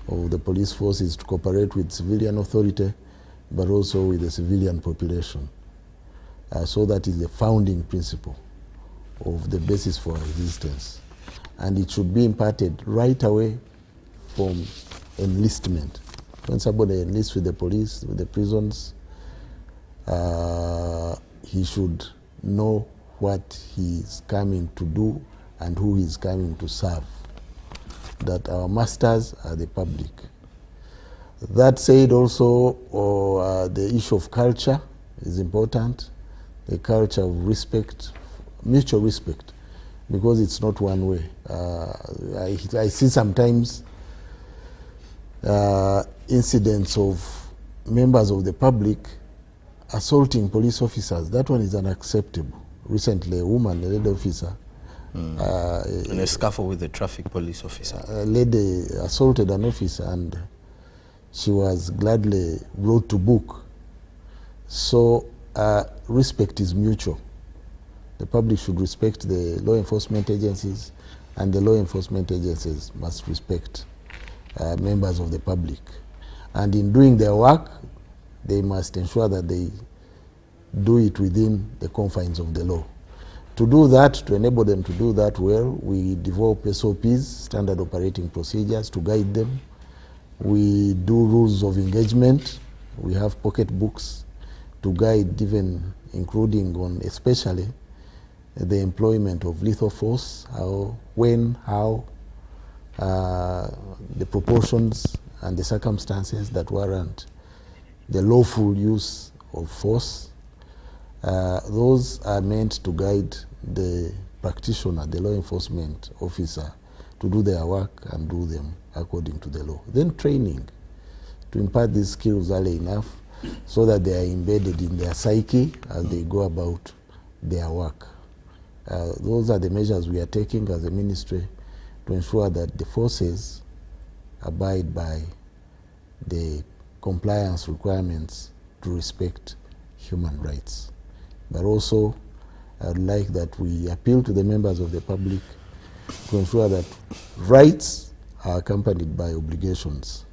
S6: of the police force is to cooperate with civilian authority, but also with the civilian population. So that is the founding principle of the basis for existence. And it should be imparted right away from enlistment. When somebody enlists with the police, with the prisons, he should know what he is coming to do and who he is coming to serve. That our masters are the public. That said, also, the issue of culture is important. The culture of respect, mutual respect, because it's not one way. I see sometimes incidents of members of the public assaulting police officers. That one is unacceptable. Recently, a woman, a lady officer,
S4: in a scuffle with a traffic police officer,
S6: a lady assaulted an officer and she was gladly brought to book. So respect is mutual. The public should respect the law enforcement agencies, and the law enforcement agencies must respect members of the public. And in doing their work, they must ensure that they do it within the confines of the law. To do that, to enable them to do that well, we develop SOPs, standard operating procedures, to guide them. We do rules of engagement. We have pocket books to guide, even including on especially the employment of lethal force, how, when, how, the proportions and the circumstances that warrant the lawful use of force. Those are meant to guide the practitioner, the law enforcement officer, to do their work and do them according to the law. Then training, to impart these skills early enough so that they are embedded in their psyche as they go about their work. Those are the measures we are taking as a ministry to ensure that the forces abide by the compliance requirements to respect human rights. But also, I would like that we appeal to the members of the public to ensure that rights are accompanied by obligations.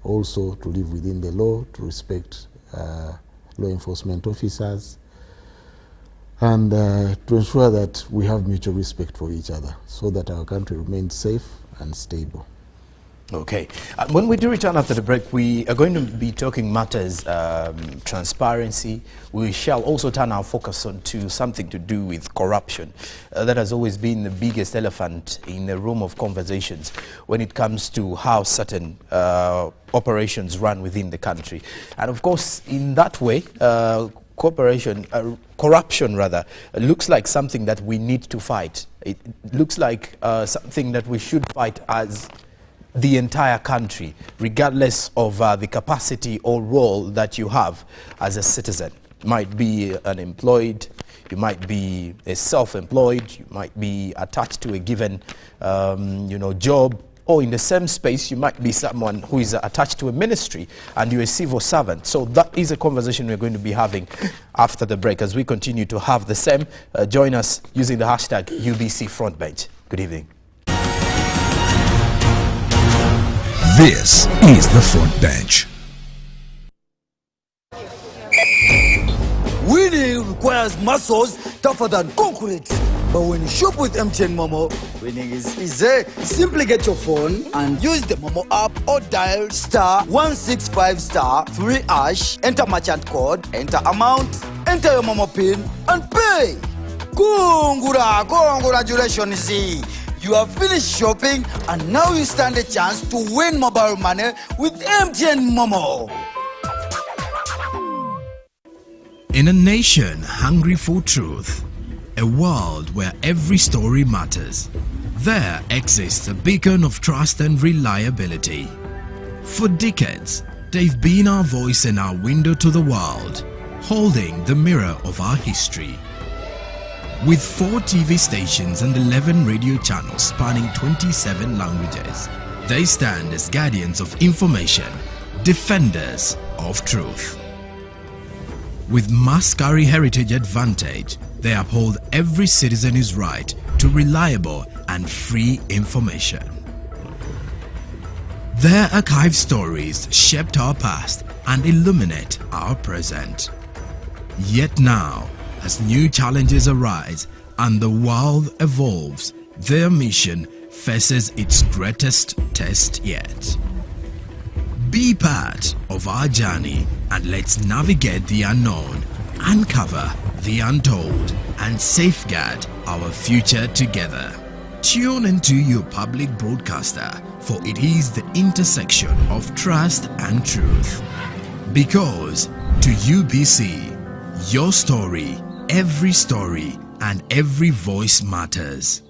S6: Also, to live within the law, to respect law enforcement officers, and to ensure that we have mutual respect for each other so that our country remains safe and stable.
S4: Okay. When we do return after the break, we are going to be talking matters, transparency. We shall also turn our focus on to something to do with corruption. That has always been the biggest elephant in the room of conversations when it comes to how certain operations run within the country. And of course, in that way, corruption rather, looks like something that we need to fight. It looks like something that we should fight as the entire country, regardless of the capacity or role that you have as a citizen. might be unemployed, you might be a self-employed, you might be attached to a given job, or in the same space you might be someone who is attached to a ministry and you're a civil servant. So that is a conversation we're going to be having after the break as we continue to have the same. Join us using the hashtag UBC Frontbench. Good evening.
S12: This is the Front Bench.
S14: Winning requires muscles tougher than concrete. But when you shop with MTN Momo, winning is easy. Simply get your phone and use the Momo app or dial *165*3#, enter merchant code, enter amount, enter your Momo PIN, and pay. Congratulations! You have finished shopping and now you stand a chance to win mobile money with MTN Momo.
S12: In a nation hungry for truth, a world where every story matters, there exists a beacon of trust and reliability. For decades, they've been our voice and our window to the world, holding the mirror of our history. With 4 TV stations and 11 radio channels spanning 27 languages, they stand as guardians of information, defenders of truth. With Mascari Heritage Advantage, they uphold every citizen's right to reliable and free information. Their archived stories shaped our past and illuminate our present. Yet now, as new challenges arise and the world evolves, their mission faces its greatest test yet. Be part of our journey and let's navigate the unknown, uncover the untold, and safeguard our future together. Tune into your public broadcaster, for it is the intersection of trust and truth. Because to UBC, your story, every story, and every voice matters.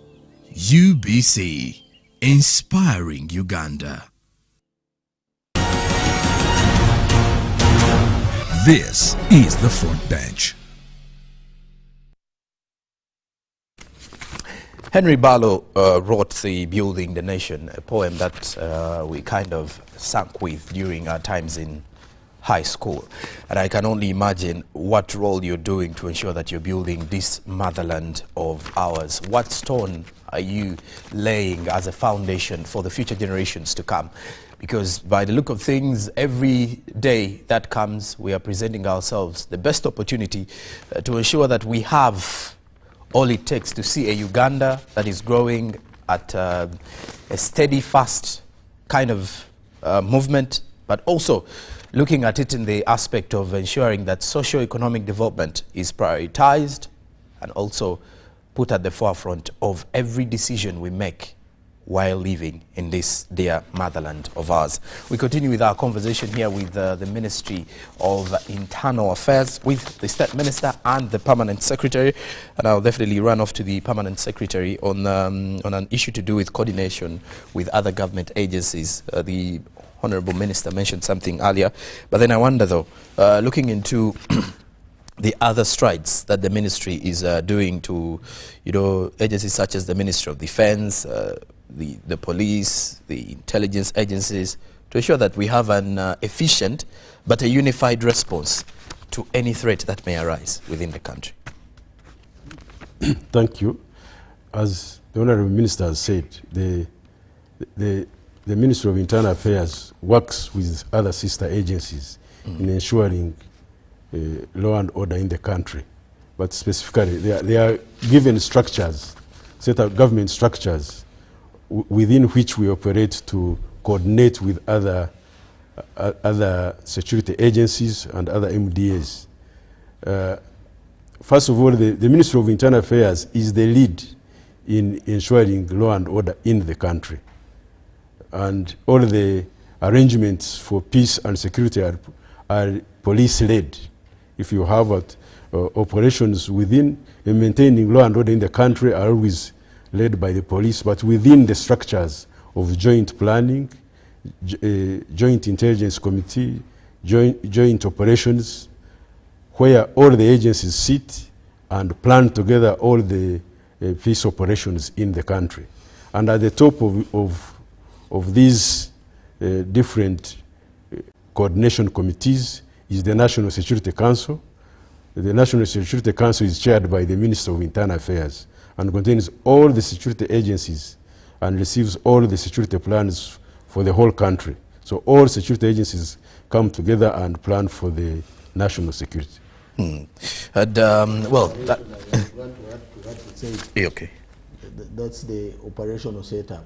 S12: UBC, inspiring Uganda. This is the Front Bench.
S4: Henry Barlow wrote the Building the Nation, a poem that we kind of sank with during our times in high school. And I can only imagine what role you're doing to ensure that you're building this motherland of ours. What stone are you laying as a foundation for the future generations to come? Because by the look of things, every day that comes, we are presenting ourselves the best opportunity to ensure that we have all it takes to see a Uganda that is growing at a steady, fast kind of movement, but also looking at it in the aspect of ensuring that socio-economic development is prioritized and also put at the forefront of every decision we make while living in this dear motherland of ours. We continue with our conversation here with the Ministry of Internal Affairs, with the State Minister and the Permanent Secretary. And I'll definitely run off to the Permanent Secretary on an issue to do with coordination with other government agencies. The Honourable Minister mentioned something earlier. But then I wonder though, looking into the other strides that the ministry is doing to, agencies such as the Ministry of Defence, the police, the intelligence agencies, to ensure that we have an efficient but a unified response to any threat that may arise within the country.
S13: Thank you. As the Honourable Minister has said, the Ministry of Internal Affairs works with other sister agencies in ensuring law and order in the country. But specifically, they are given structures, set up government structures within which we operate to coordinate with other security agencies and other MDAs. First of all, the Ministry of Internal Affairs is the lead in ensuring law and order in the country. And all the arrangements for peace and security are police-led. If you have operations within maintaining law and order in the country are always led by the police, but within the structures of joint planning, joint intelligence committee, joint operations, where all the agencies sit and plan together all the peace operations in the country. And at the top of these different coordination committees is the National Security Council. The National Security Council is chaired by the Minister of Internal Affairs and contains all the security agencies and receives all the security plans for the whole country. So all security agencies come together and plan for the national security.
S4: And, well, that okay.
S6: That's the operational setup.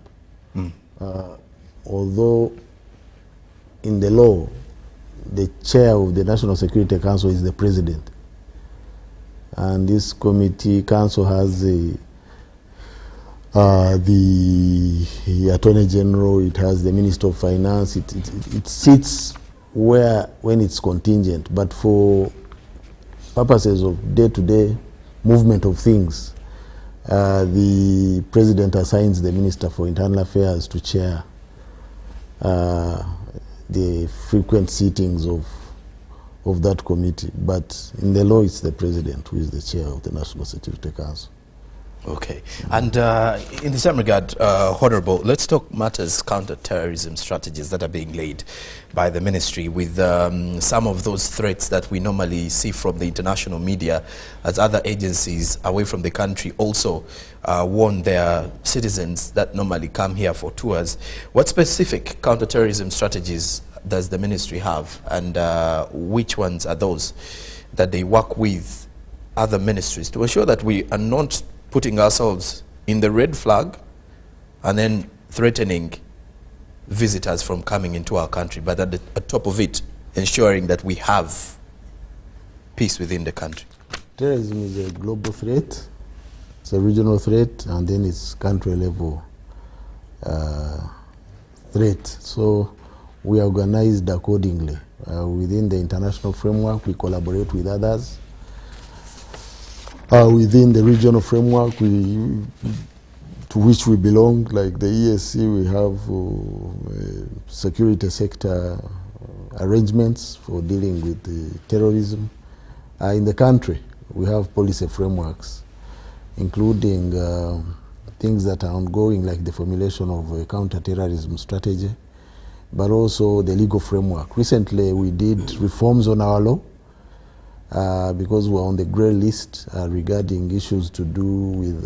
S6: Although in the law, the chair of the National Security Council is the president. And this committee council has the Attorney General, it has the Minister of Finance, it sits when it's contingent, but for purposes of day-to-day movement of things, the President assigns the Minister for Internal Affairs to chair the frequent sittings of that committee. But in the law, it's the President who is the chair of the National Security Council.
S4: Okay. And in the same regard, Honorable, let's talk matters counter-terrorism strategies that are being laid by the ministry with some of those threats that we normally see from the international media as other agencies away from the country also warn their citizens that normally come here for tours. What specific counter-terrorism strategies does the ministry have, and which ones are those that they work with other ministries to ensure that we are not putting ourselves in the red flag and then threatening visitors from coming into our country, but at top of it, ensuring that we have peace within the country?
S6: Terrorism is a global threat, it's a regional threat, and then it's country level threat. So we are organized accordingly. Within the international framework, we collaborate with others. Within the regional framework to which we belong, like the ESC, we have security sector arrangements for dealing with the terrorism. In the country, we have policy frameworks, including things that are ongoing, like the formulation of a counter-terrorism strategy, but also the legal framework. Recently, we did reforms on our law, because we're on the grey list regarding issues to do with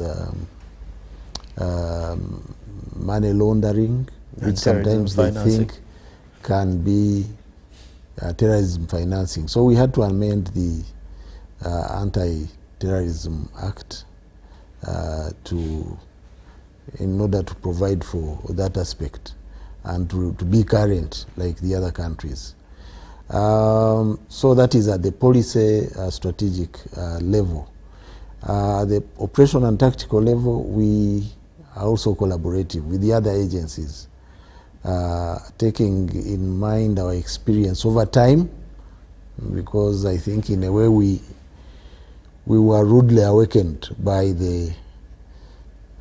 S6: money laundering, which sometimes they think can be terrorism financing. So we had to amend the Anti-Terrorism Act in order to provide for that aspect and to be current like the other countries. So that is at the policy strategic level. The operational and tactical level, we are also collaborative with the other agencies, taking in mind our experience over time, because I think in a way we were rudely awakened by the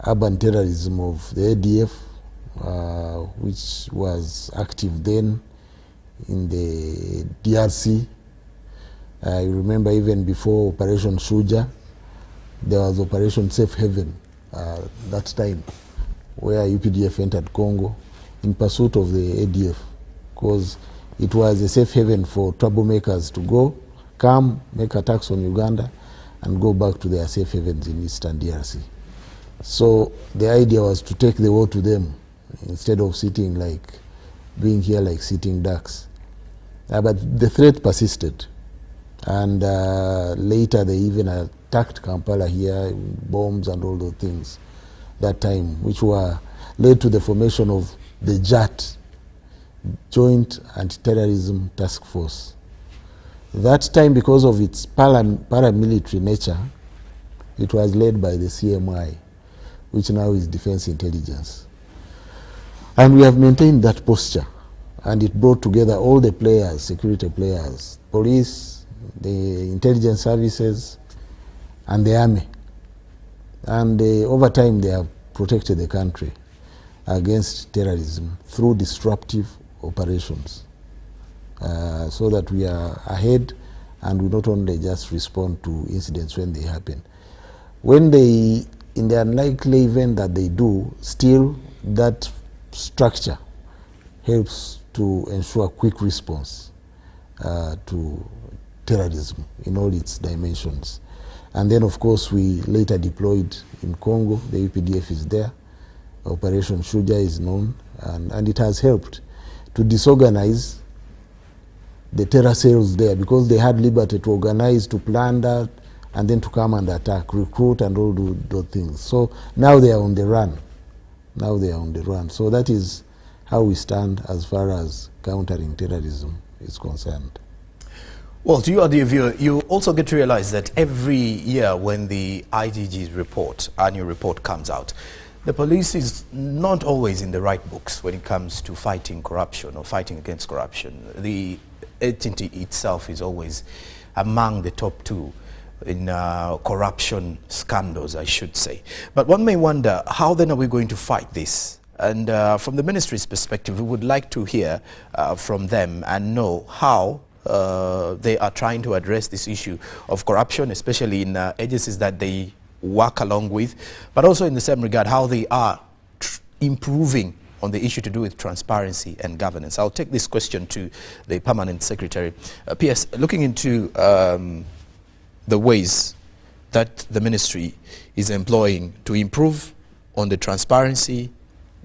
S6: urban terrorism of the ADF, which was active then in the DRC. I remember even before Operation Shuja, there was Operation Safe Haven that time, where UPDF entered Congo in pursuit of the ADF, because it was a safe haven for troublemakers to come, make attacks on Uganda, and go back to their safe havens in eastern DRC. So the idea was to take the war to them, instead of being here like sitting ducks. But the threat persisted, and later they even attacked Kampala here, bombs and all those things that time, which led to the formation of the JAT, Joint Anti-Terrorism Task Force. That time, because of its paramilitary nature, it was led by the CMI, which now is Defense Intelligence. And we have maintained that posture, and it brought together all the players, security players, police, the intelligence services, and the army. And over time, they have protected the country against terrorism through disruptive operations, so that we are ahead and we not only just respond to incidents when they happen. When they, in the unlikely event that they do, still that structure helps to ensure quick response to terrorism in all its dimensions. And then, of course, we later deployed in Congo. The UPDF is there. Operation Shuja is known, and it has helped to disorganize the terror cells there, because they had liberty to organize, to plan that, and then to come and attack, recruit, and all those things. So now they are on the run. Now they are on the run. So that is how we stand as far as countering terrorism is concerned.
S4: Well, to you, dear viewer, you also get to realize that every year when the IGG's report, annual report comes out, the police is not always in the right books when it comes to fighting corruption or fighting against corruption. The entity itself is always among the top two in corruption scandals, I should say. But one may wonder, how then are we going to fight this? And from the ministry's perspective, we would like to hear from them and know how they are trying to address this issue of corruption, especially in agencies that they work along with, but also in the same regard, how they are improving on the issue to do with transparency and governance. I'll take this question to the Permanent Secretary. PS, looking into the ways that the ministry is employing to improve on the transparency,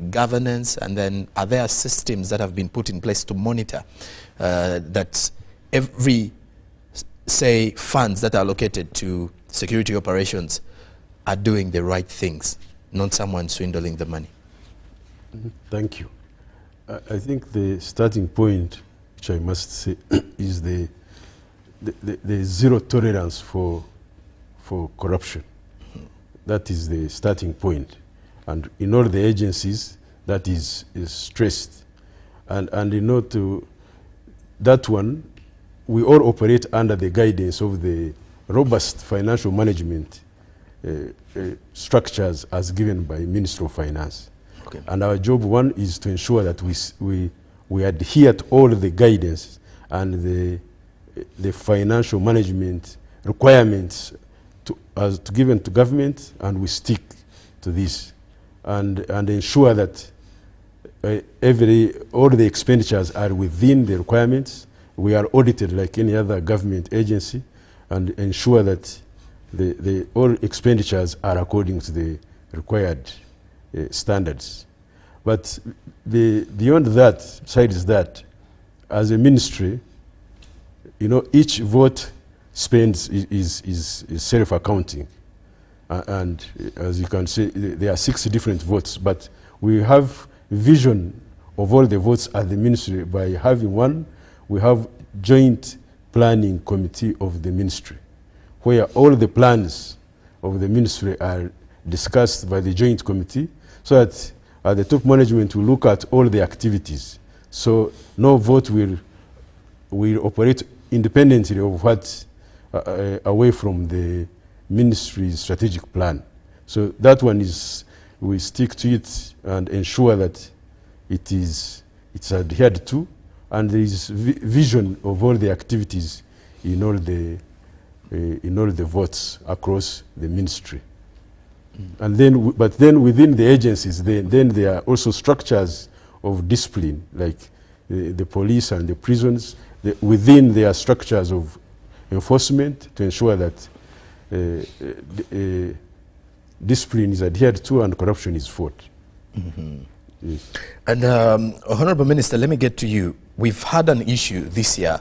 S4: governance, and then are there systems that have been put in place to monitor that every, say, funds that are allocated to security operations are doing the right things, not someone swindling the money?
S13: Thank you. I think the starting point, which I must say, is the zero tolerance for corruption. That is the starting point. And in all the agencies, that is stressed. And you know, to that one, we all operate under the guidance of the robust financial management structures as given by Ministry of Finance. Okay. And our job one is to ensure that we adhere to all the guidance and the financial management requirements as given to government, and we stick to this and ensure that all the expenditures are within the requirements. We are audited like any other government agency and ensure that all expenditures are according to the required standards. But beyond that, besides that, as a ministry, you know, each vote spent is self-accounting. And as you can see, there are 6 different votes, but we have vision of all the votes at the ministry by having one. We have joint planning committee of the ministry, where all the plans of the ministry are discussed by the joint committee, so that the top management will look at all the activities. So no vote will operate independently of what away from the ministry's strategic plan. So that one is, we stick to it and ensure that it's adhered to, and there is vision of all the activities in all the votes across the ministry. And then, but then within the agencies, then there are also structures of discipline, like the police and the prisons. Within their structures of enforcement to ensure that discipline is adhered to and corruption is fought.
S4: Mm-hmm.
S13: Yes.
S4: And Honorable Minister, let me get to you. We've had an issue this year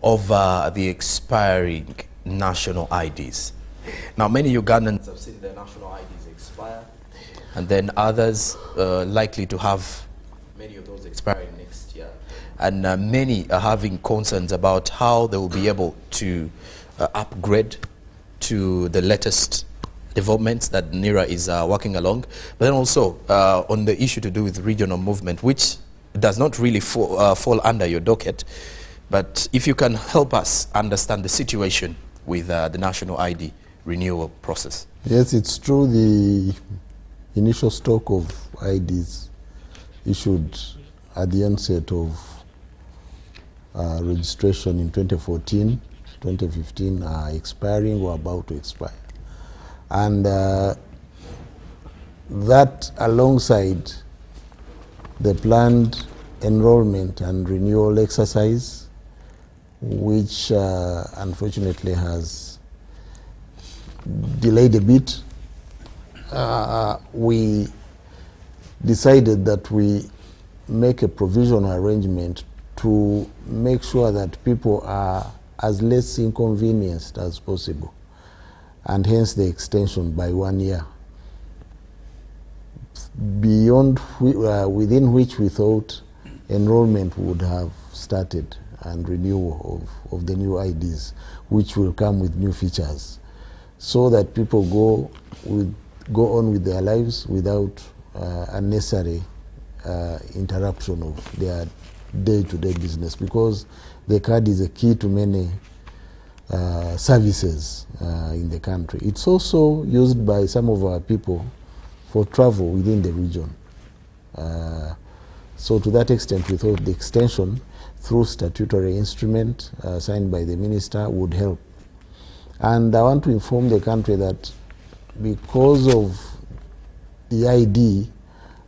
S4: of the expiring national IDs. Now, many Ugandans have seen their national IDs expire, and then others likely to have many of those expiring next year. And many are having concerns about how they will be able to upgrade to the latest developments that NIRA is working along. But then also on the issue to do with regional movement, which does not really fall under your docket. But if you can help us understand the situation with the national ID renewal process.
S6: Yes, it's true. The initial stock of IDs issued at the onset of registration in 2014 2015 are expiring or about to expire. And that alongside the planned enrollment and renewal exercise, which unfortunately has delayed a bit, we decided that we make a provisional arrangement to make sure that people are as less inconvenienced as possible, and hence the extension by 1 year, beyond within which we thought enrollment would have started and renewal of the new IDs, which will come with new features, so that people go on with their lives without unnecessary interruption of their day-to-day business, because the card is a key to many services in the country. It's also used by some of our people for travel within the region. So to that extent, we thought the extension through statutory instrument signed by the minister would help. And I want to inform the country that because of the ID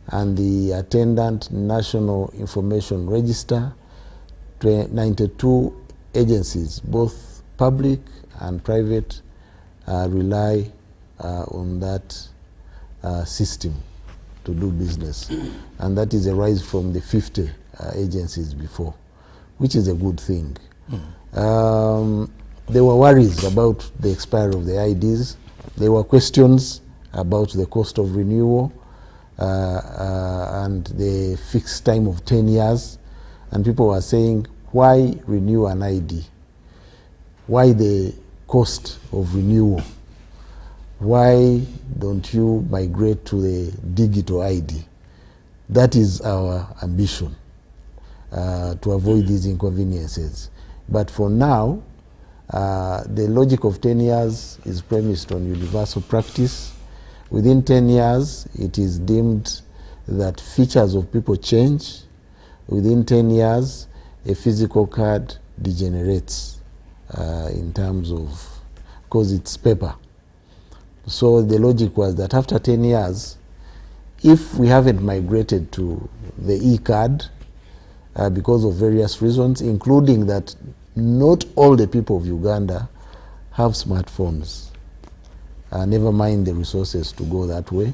S6: and the attendant National Information Register, 92 agencies, both public and private, rely on that system to do business. And that is a rise from the 50 agencies before, which is a good thing. There were worries about the expiry of the IDs. There were questions about the cost of renewal and the fixed time of 10 years. And people were saying, why renew an ID? Why the cost of renewal? Why don't you migrate to the digital ID? That is our ambition, to avoid these inconveniences. But for now, the logic of 10 years is premised on universal practice. Within 10 years, it is deemed that features of people change. Within 10 years, a physical card degenerates in terms of, because it's paper. So the logic was that after 10 years, if we haven't migrated to the e-card because of various reasons, including that not all the people of Uganda have smartphones, never mind the resources to go that way.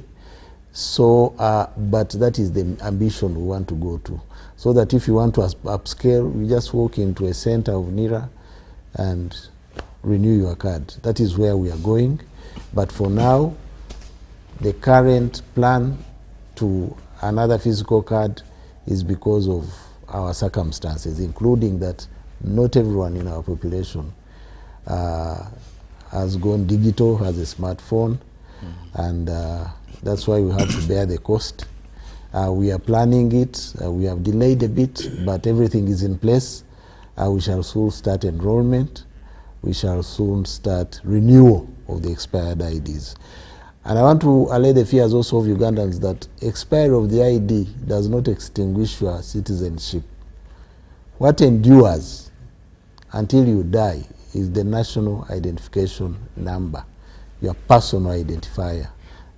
S6: So, but that is the ambition we want to go to. So that if you want to upscale, you just walk into a center of NIRA and renew your card. That is where we are going. But for now, the current plan to another physical card is because of our circumstances, including that not everyone in our population has gone digital, has a smartphone, and that's why we have to bear the cost. We are planning it. We have delayed a bit, but everything is in place. We shall soon start enrollment. We shall soon start renewal of the expired IDs. And I want to allay the fears also of Ugandans that expiry of the ID does not extinguish your citizenship. What endures until you die is the national identification number, your personal identifier.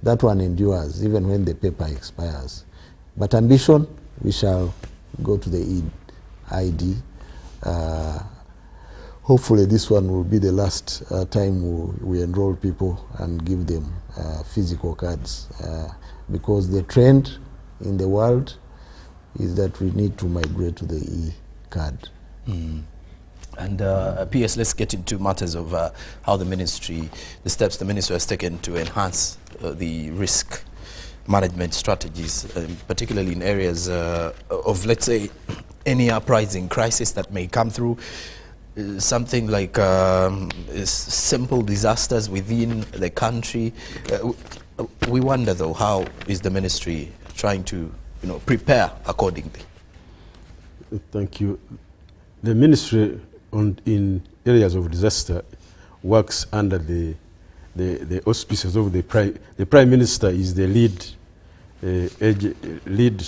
S6: That one endures even when the paper expires. But ambition, we shall go to the ID. Hopefully this one will be the last time we enroll people and give them physical cards, because the trend in the world is that we need to migrate to the e-card.
S15: And PS, let's get into matters of how the ministry, the steps the ministry has taken to enhance the risk management strategies, particularly in areas of, let's say, any uprising crisis that may come through. Something like simple disasters within the country. We wonder, though, how is the ministry trying to, prepare accordingly?
S13: Thank you. The ministry in areas of disaster works under the auspices of the Prime Minister is the lead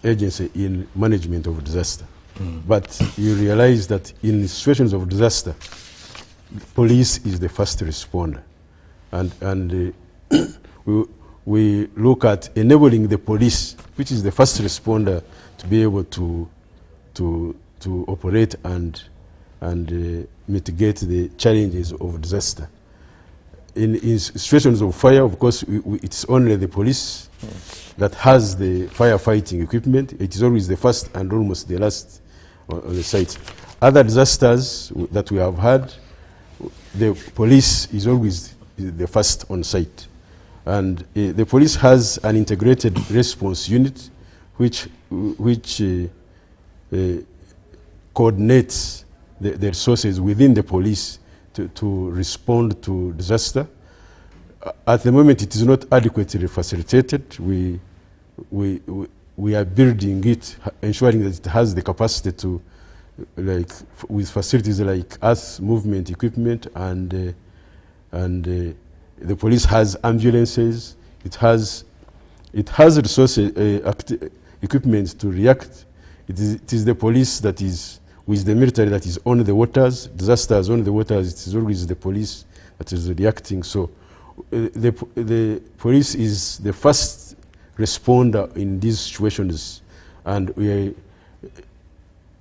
S13: agency in management of disaster. But you realize that in situations of disaster, police is the first responder. And we look at enabling the police, which is the first responder, to be able to operate and mitigate the challenges of disaster. In situations of fire, of course, it's only the police that has the firefighting equipment. It is always the first and almost the last on the site. Other disasters that we have had, the police is always the first on site. And the police has an integrated response unit which coordinates the resources within the police to respond to disaster. At the moment, it is not adequately facilitated. We are building it, ensuring that it has the capacity to, like, with facilities like earth movement equipment, and the police has ambulances. It has resources, equipment to react. It is the police that is with the military that is on the waters. Disasters on the waters, it is always the police that is reacting. So the police is the first responder in these situations, and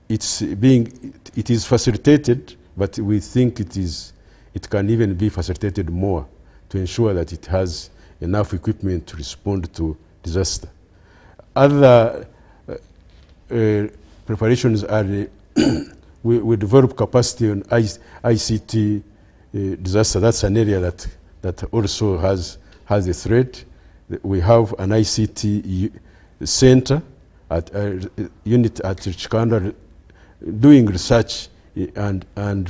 S13: it is facilitated, but we think it can even be facilitated more to ensure that it has enough equipment to respond to disaster. Other preparations are we develop capacity on ICT disaster. That's an area that also has a threat. We have an ICT center at unit at Chikanda doing research and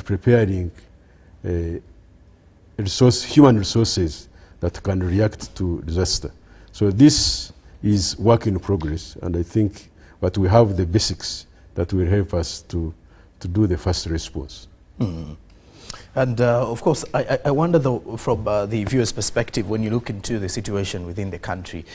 S13: preparing human resources that can react to disaster. So this is work in progress, and I think that we have the basics that will help us to do the first response.
S15: Mm. And of course, I wonder though, from the viewer's perspective, when you look into the situation within the country,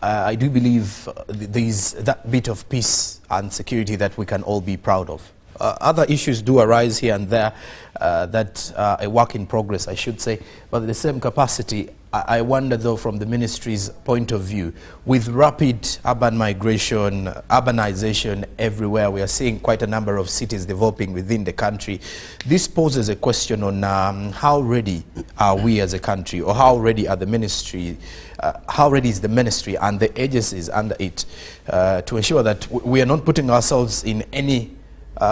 S15: I do believe there is that bit of peace and security that we can all be proud of. Other issues do arise here and there that are a work in progress, I should say, but at the same capacity, I wonder though, from the ministry's point of view, with rapid urban migration, urbanization everywhere, we are seeing quite a number of cities developing within the country. This poses a question on how ready are we as a country, or how ready are the ministry, how ready is the ministry and the agencies under it to ensure that we are not putting ourselves in any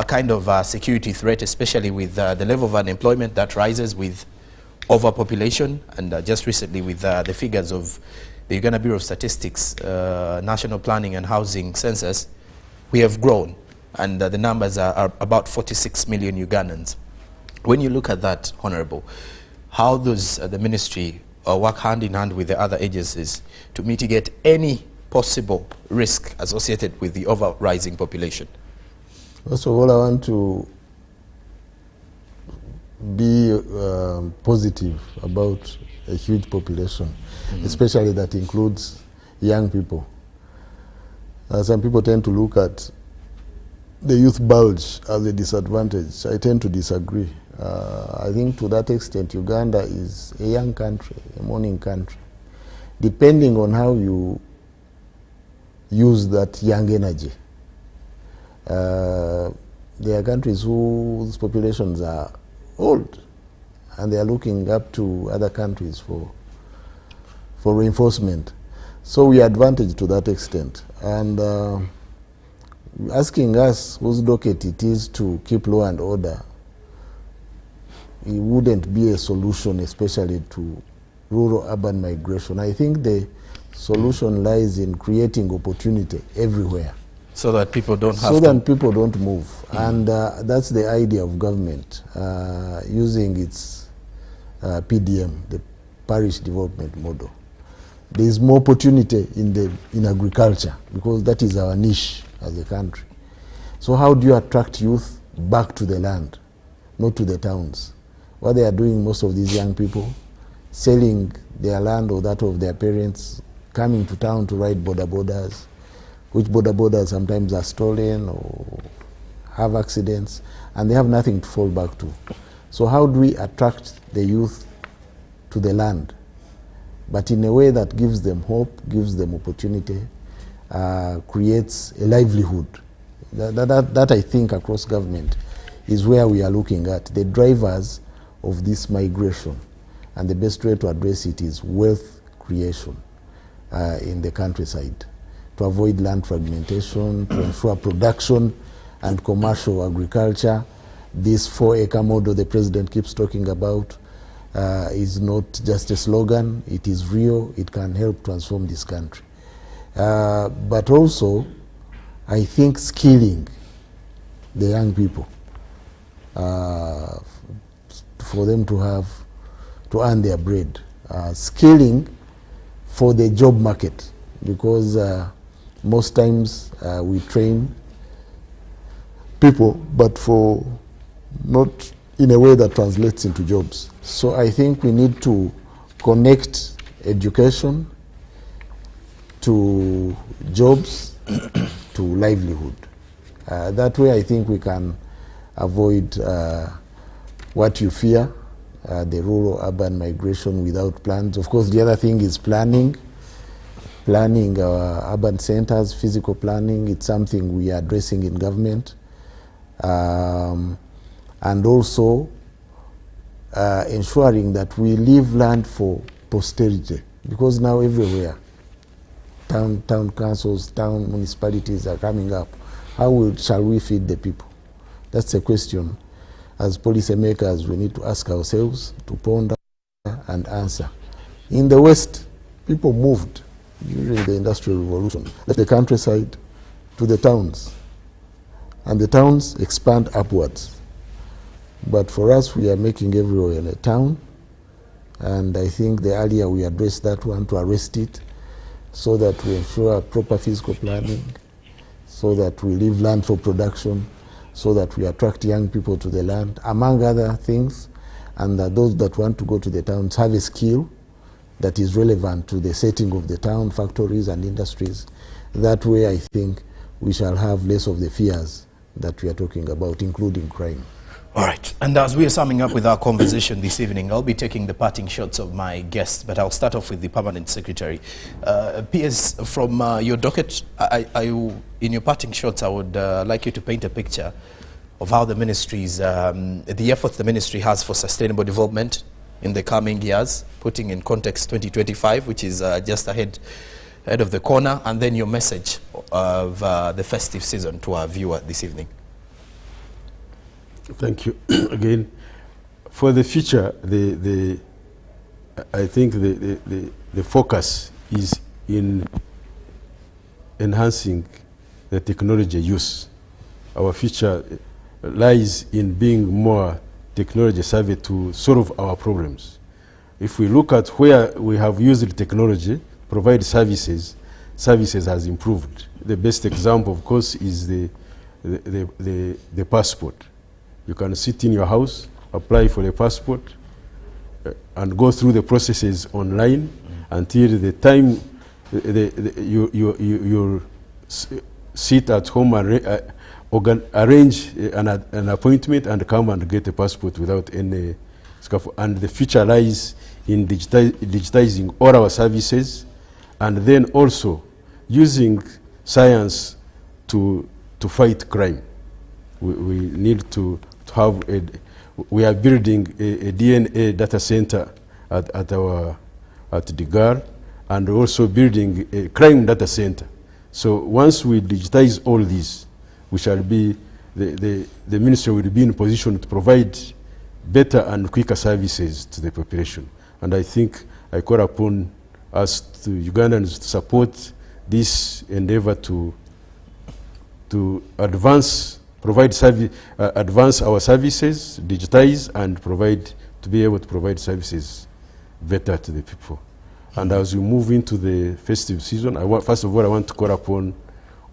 S15: kind of security threat, especially with the level of unemployment that rises with overpopulation, and just recently with the figures of the Uganda Bureau of Statistics, National Planning and Housing Census, we have grown, and the numbers are about 46 million Ugandans. When you look at that, Honorable, how does the ministry work hand in hand with the other agencies to mitigate any possible risk associated with the over-rising population?
S6: First of all, I want to be positive about a huge population, especially that includes young people. Some people tend to look at the youth bulge as a disadvantage. I tend to disagree. I think to that extent, Uganda is a young country, a morning country. Depending on how you use that young energy, there are countries whose populations are old, and they are looking up to other countries for reinforcement. So we are advantaged to that extent. And asking us whose docket it is to keep law and order, it wouldn't be a solution, especially to rural-urban migration. I think the solution lies in creating opportunity everywhere.
S15: So that people don't have
S6: so that people don't move. And that's the idea of government, using its PDM, the Parish Development Model. There is more opportunity in agriculture, because that is our niche as a country. So how do you attract youth back to the land, not to the towns? What they are doing, most of these young people, selling their land or that of their parents, coming to town to ride border borders, which border borders sometimes are stolen or have accidents, and they have nothing to fall back to. So how do we attract the youth to the land, but in a way that gives them hope, gives them opportunity, creates a livelihood? That I think across government is where we are looking at the drivers of this migration, and the best way to address it is wealth creation in the countryside, to avoid land fragmentation, to ensure production and commercial agriculture. This 4-acre model the president keeps talking about is not just a slogan, it is real, it can help transform this country. But also, I think skilling the young people for them to earn their bread. Skilling for the job market, because most times we train people, but for not in a way that translates into jobs. So I think we need to connect education to jobs, to livelihood. That way I think we can avoid what you fear, the rural-urban migration without plans. Of course, the other thing is planning urban centers, physical planning. It's something we are addressing in government. And also ensuring that we leave land for posterity, because now everywhere, town councils, town municipalities are coming up. How shall we feed the people? That's a question as policymakers we need to ask ourselves, to ponder and answer. In the West, people moved during the Industrial Revolution, left the countryside to the towns, and the towns expand upwards. But for us, we are making everywhere in a town, and I think the earlier we address that one, to arrest it, so that we ensure proper physical planning, so that we leave land for production, so that we attract young people to the land, among other things, and that those that want to go to the towns have a skill that is relevant to the setting of the town, factories and industries. That way, I think we shall have less of the fears that we are talking about, including crime.
S15: All right, and as we are summing up with our conversation this evening, I'll be taking the parting shots of my guests, but I'll start off with the Permanent Secretary. PS, from your docket, in your parting shots, I would like you to paint a picture of how the ministry's, the efforts the ministry has for sustainable development in the coming years, putting in context 2025, which is just ahead of the corner, and then your message of the festive season to our viewer this evening.
S13: Thank you. Again, for the future, I think the focus is in enhancing the technology use. Our future lies in being more technology savvy to solve our problems. If we look at where we have used technology, provide services has improved. The best example, of course, is the passport. You can sit in your house, apply for a passport, and go through the processes online until the time you sit at home and arrange an appointment and come and get a passport without any scaffold. And the future lies in digitizing all our services, and then also using science to fight crime. We need to have we are building a DNA data center at Digar, and also building a crime data center. So once we digitize all these, we shall be, the ministry will be in position to provide better and quicker services to the population. And I think I call upon us, to Ugandans, to support this endeavor to advance advance our services, digitize, and to be able to provide services better to the people. And as we move into the festive season, first of all, I want to call upon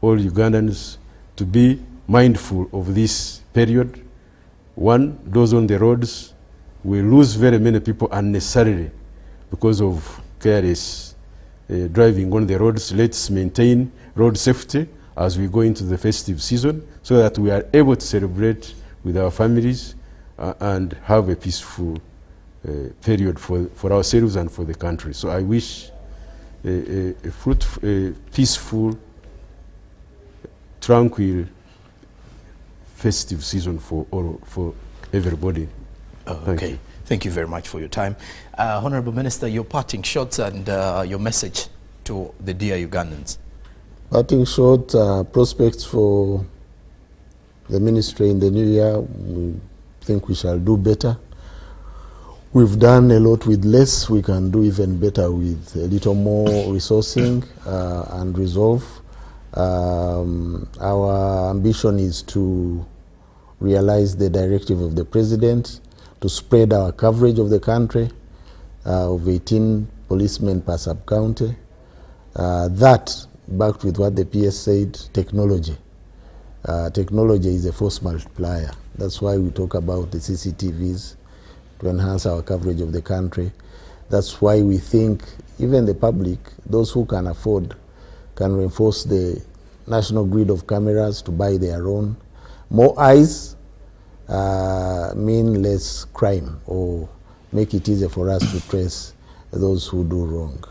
S13: all Ugandans to be mindful of this period. One, those on the roads, we lose very many people unnecessarily because of careless driving on the roads. Let's maintain road safety as we go into the festive season, so that we are able to celebrate with our families and have a peaceful period for ourselves and for the country. So I wish a peaceful, tranquil, festive season for everybody.
S15: Okay. Thank you very much for your time. Honorable Minister, your parting shots and your message to the dear Ugandans.
S6: Parting shot, prospects for the ministry in the new year. We think we shall do better. We've done a lot with less. We can do even better with a little more resourcing and resolve. Our ambition is to realize the directive of the President to spread our coverage of the country of 18 policemen per sub-county. That, backed with what the PS said, technology. Technology is a force multiplier. That's why we talk about the CCTVs, to enhance our coverage of the country. That's why we think even the public, those who can afford, can reinforce the national grid of cameras to buy their own. More eyes mean less crime, or make it easier for us to trace those who do wrong.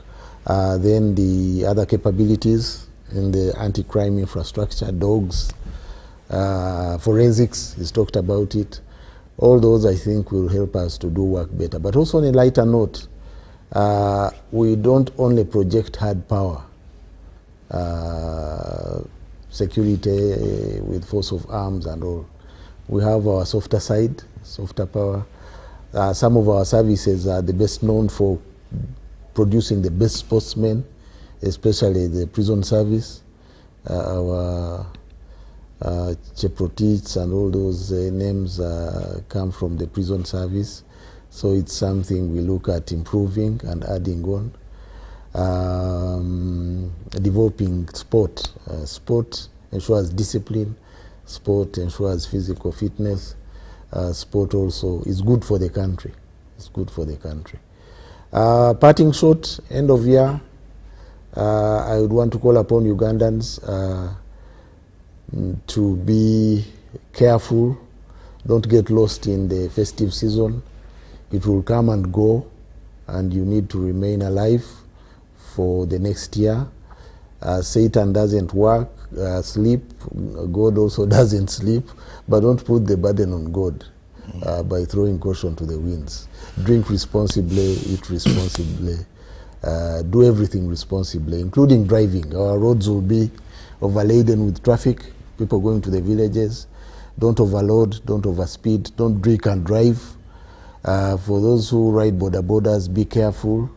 S6: Then the other capabilities in the anti-crime infrastructure, dogs, forensics, he's talked about it. All those, I think, will help us to do work better. But also on a lighter note, we don't only project hard power, security with force of arms and all. We have our softer side, softer power. Some of our services are the best known for producing the best sportsmen, especially the prison service. Our Cheprotits and all those names come from the prison service. So it's something we look at improving and adding on. Developing sport. Sport ensures discipline. Sport ensures physical fitness. Sport also is good for the country. It's good for the country. Parting shot, end of year, I would want to call upon Ugandans to be careful. Don't get lost in the festive season. It will come and go, and you need to remain alive for the next year. Satan doesn't work, sleep. God also doesn't sleep, but don't put the burden on God by throwing caution to the winds. Drink responsibly, eat responsibly, do everything responsibly, including driving. Our roads will be overladen with traffic, people going to the villages. Don't overload, don't overspeed, don't drink and drive. For those who ride border borders, be careful.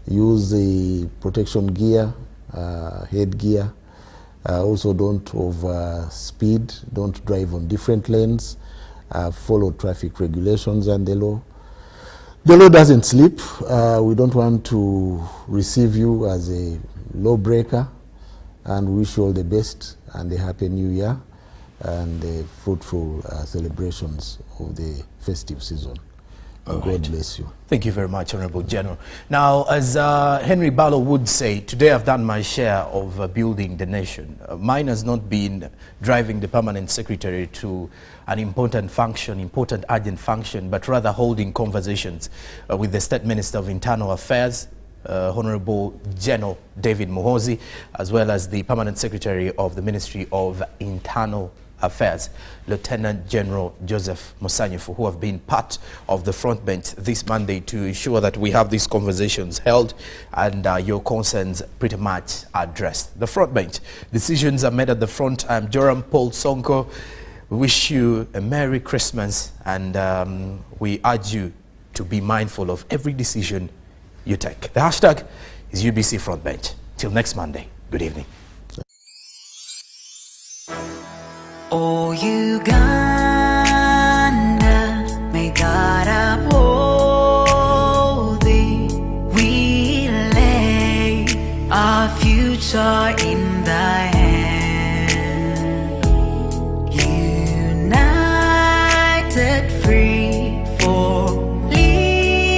S6: Use the protection gear, head gear. Also don't overspeed, don't drive on different lanes. Follow traffic regulations and the law. The law doesn't sleep. We don't want to receive you as a lawbreaker, and wish you all the best and a happy new year and fruitful celebrations of the festive season. God bless you.
S15: Thank you very much, Honorable General. Now, as Henry Barlow would say, today I've done my share of building the nation. Mine has not been driving the permanent secretary to an important function, important urgent function, but rather holding conversations with the State Minister of Internal Affairs, Honorable General David Muhoozi, as well as the Permanent Secretary of the Ministry of Internal Affairs, Lieutenant General Joseph Musanyifu, who have been part of the front bench this Monday to ensure that we have these conversations held and your concerns pretty much addressed. The front bench, decisions are made at the front. I'm Joram Paul Sonko. We wish you a Merry Christmas, and we urge you to be mindful of every decision you take. The hashtag is UBC Front Bench. Till next Monday, good evening.
S5: Oh, Uganda, may God uphold thee. We lay our future in thy hand. United, free for liberty,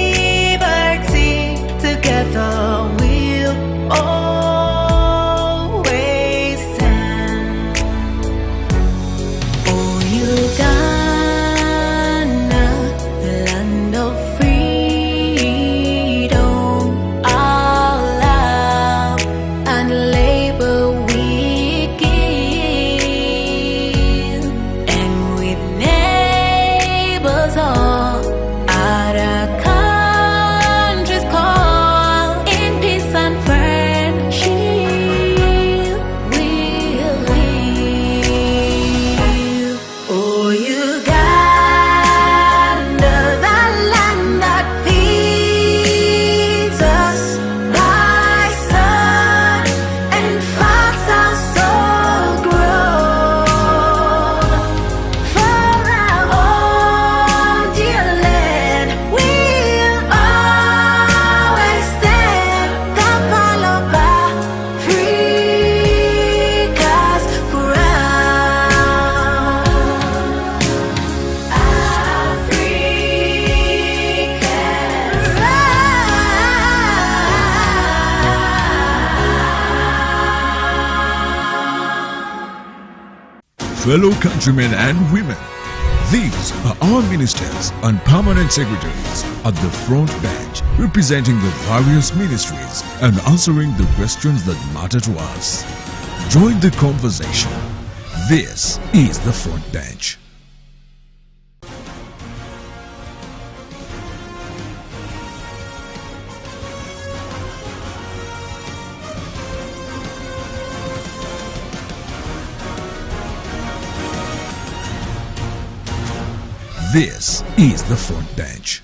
S5: together we'll always stand. Oh, you
S16: fellow countrymen and women. These are our ministers and permanent secretaries at the front bench, representing the various ministries and answering the questions that matter to us. Join the conversation. This is the front bench. This is the front bench.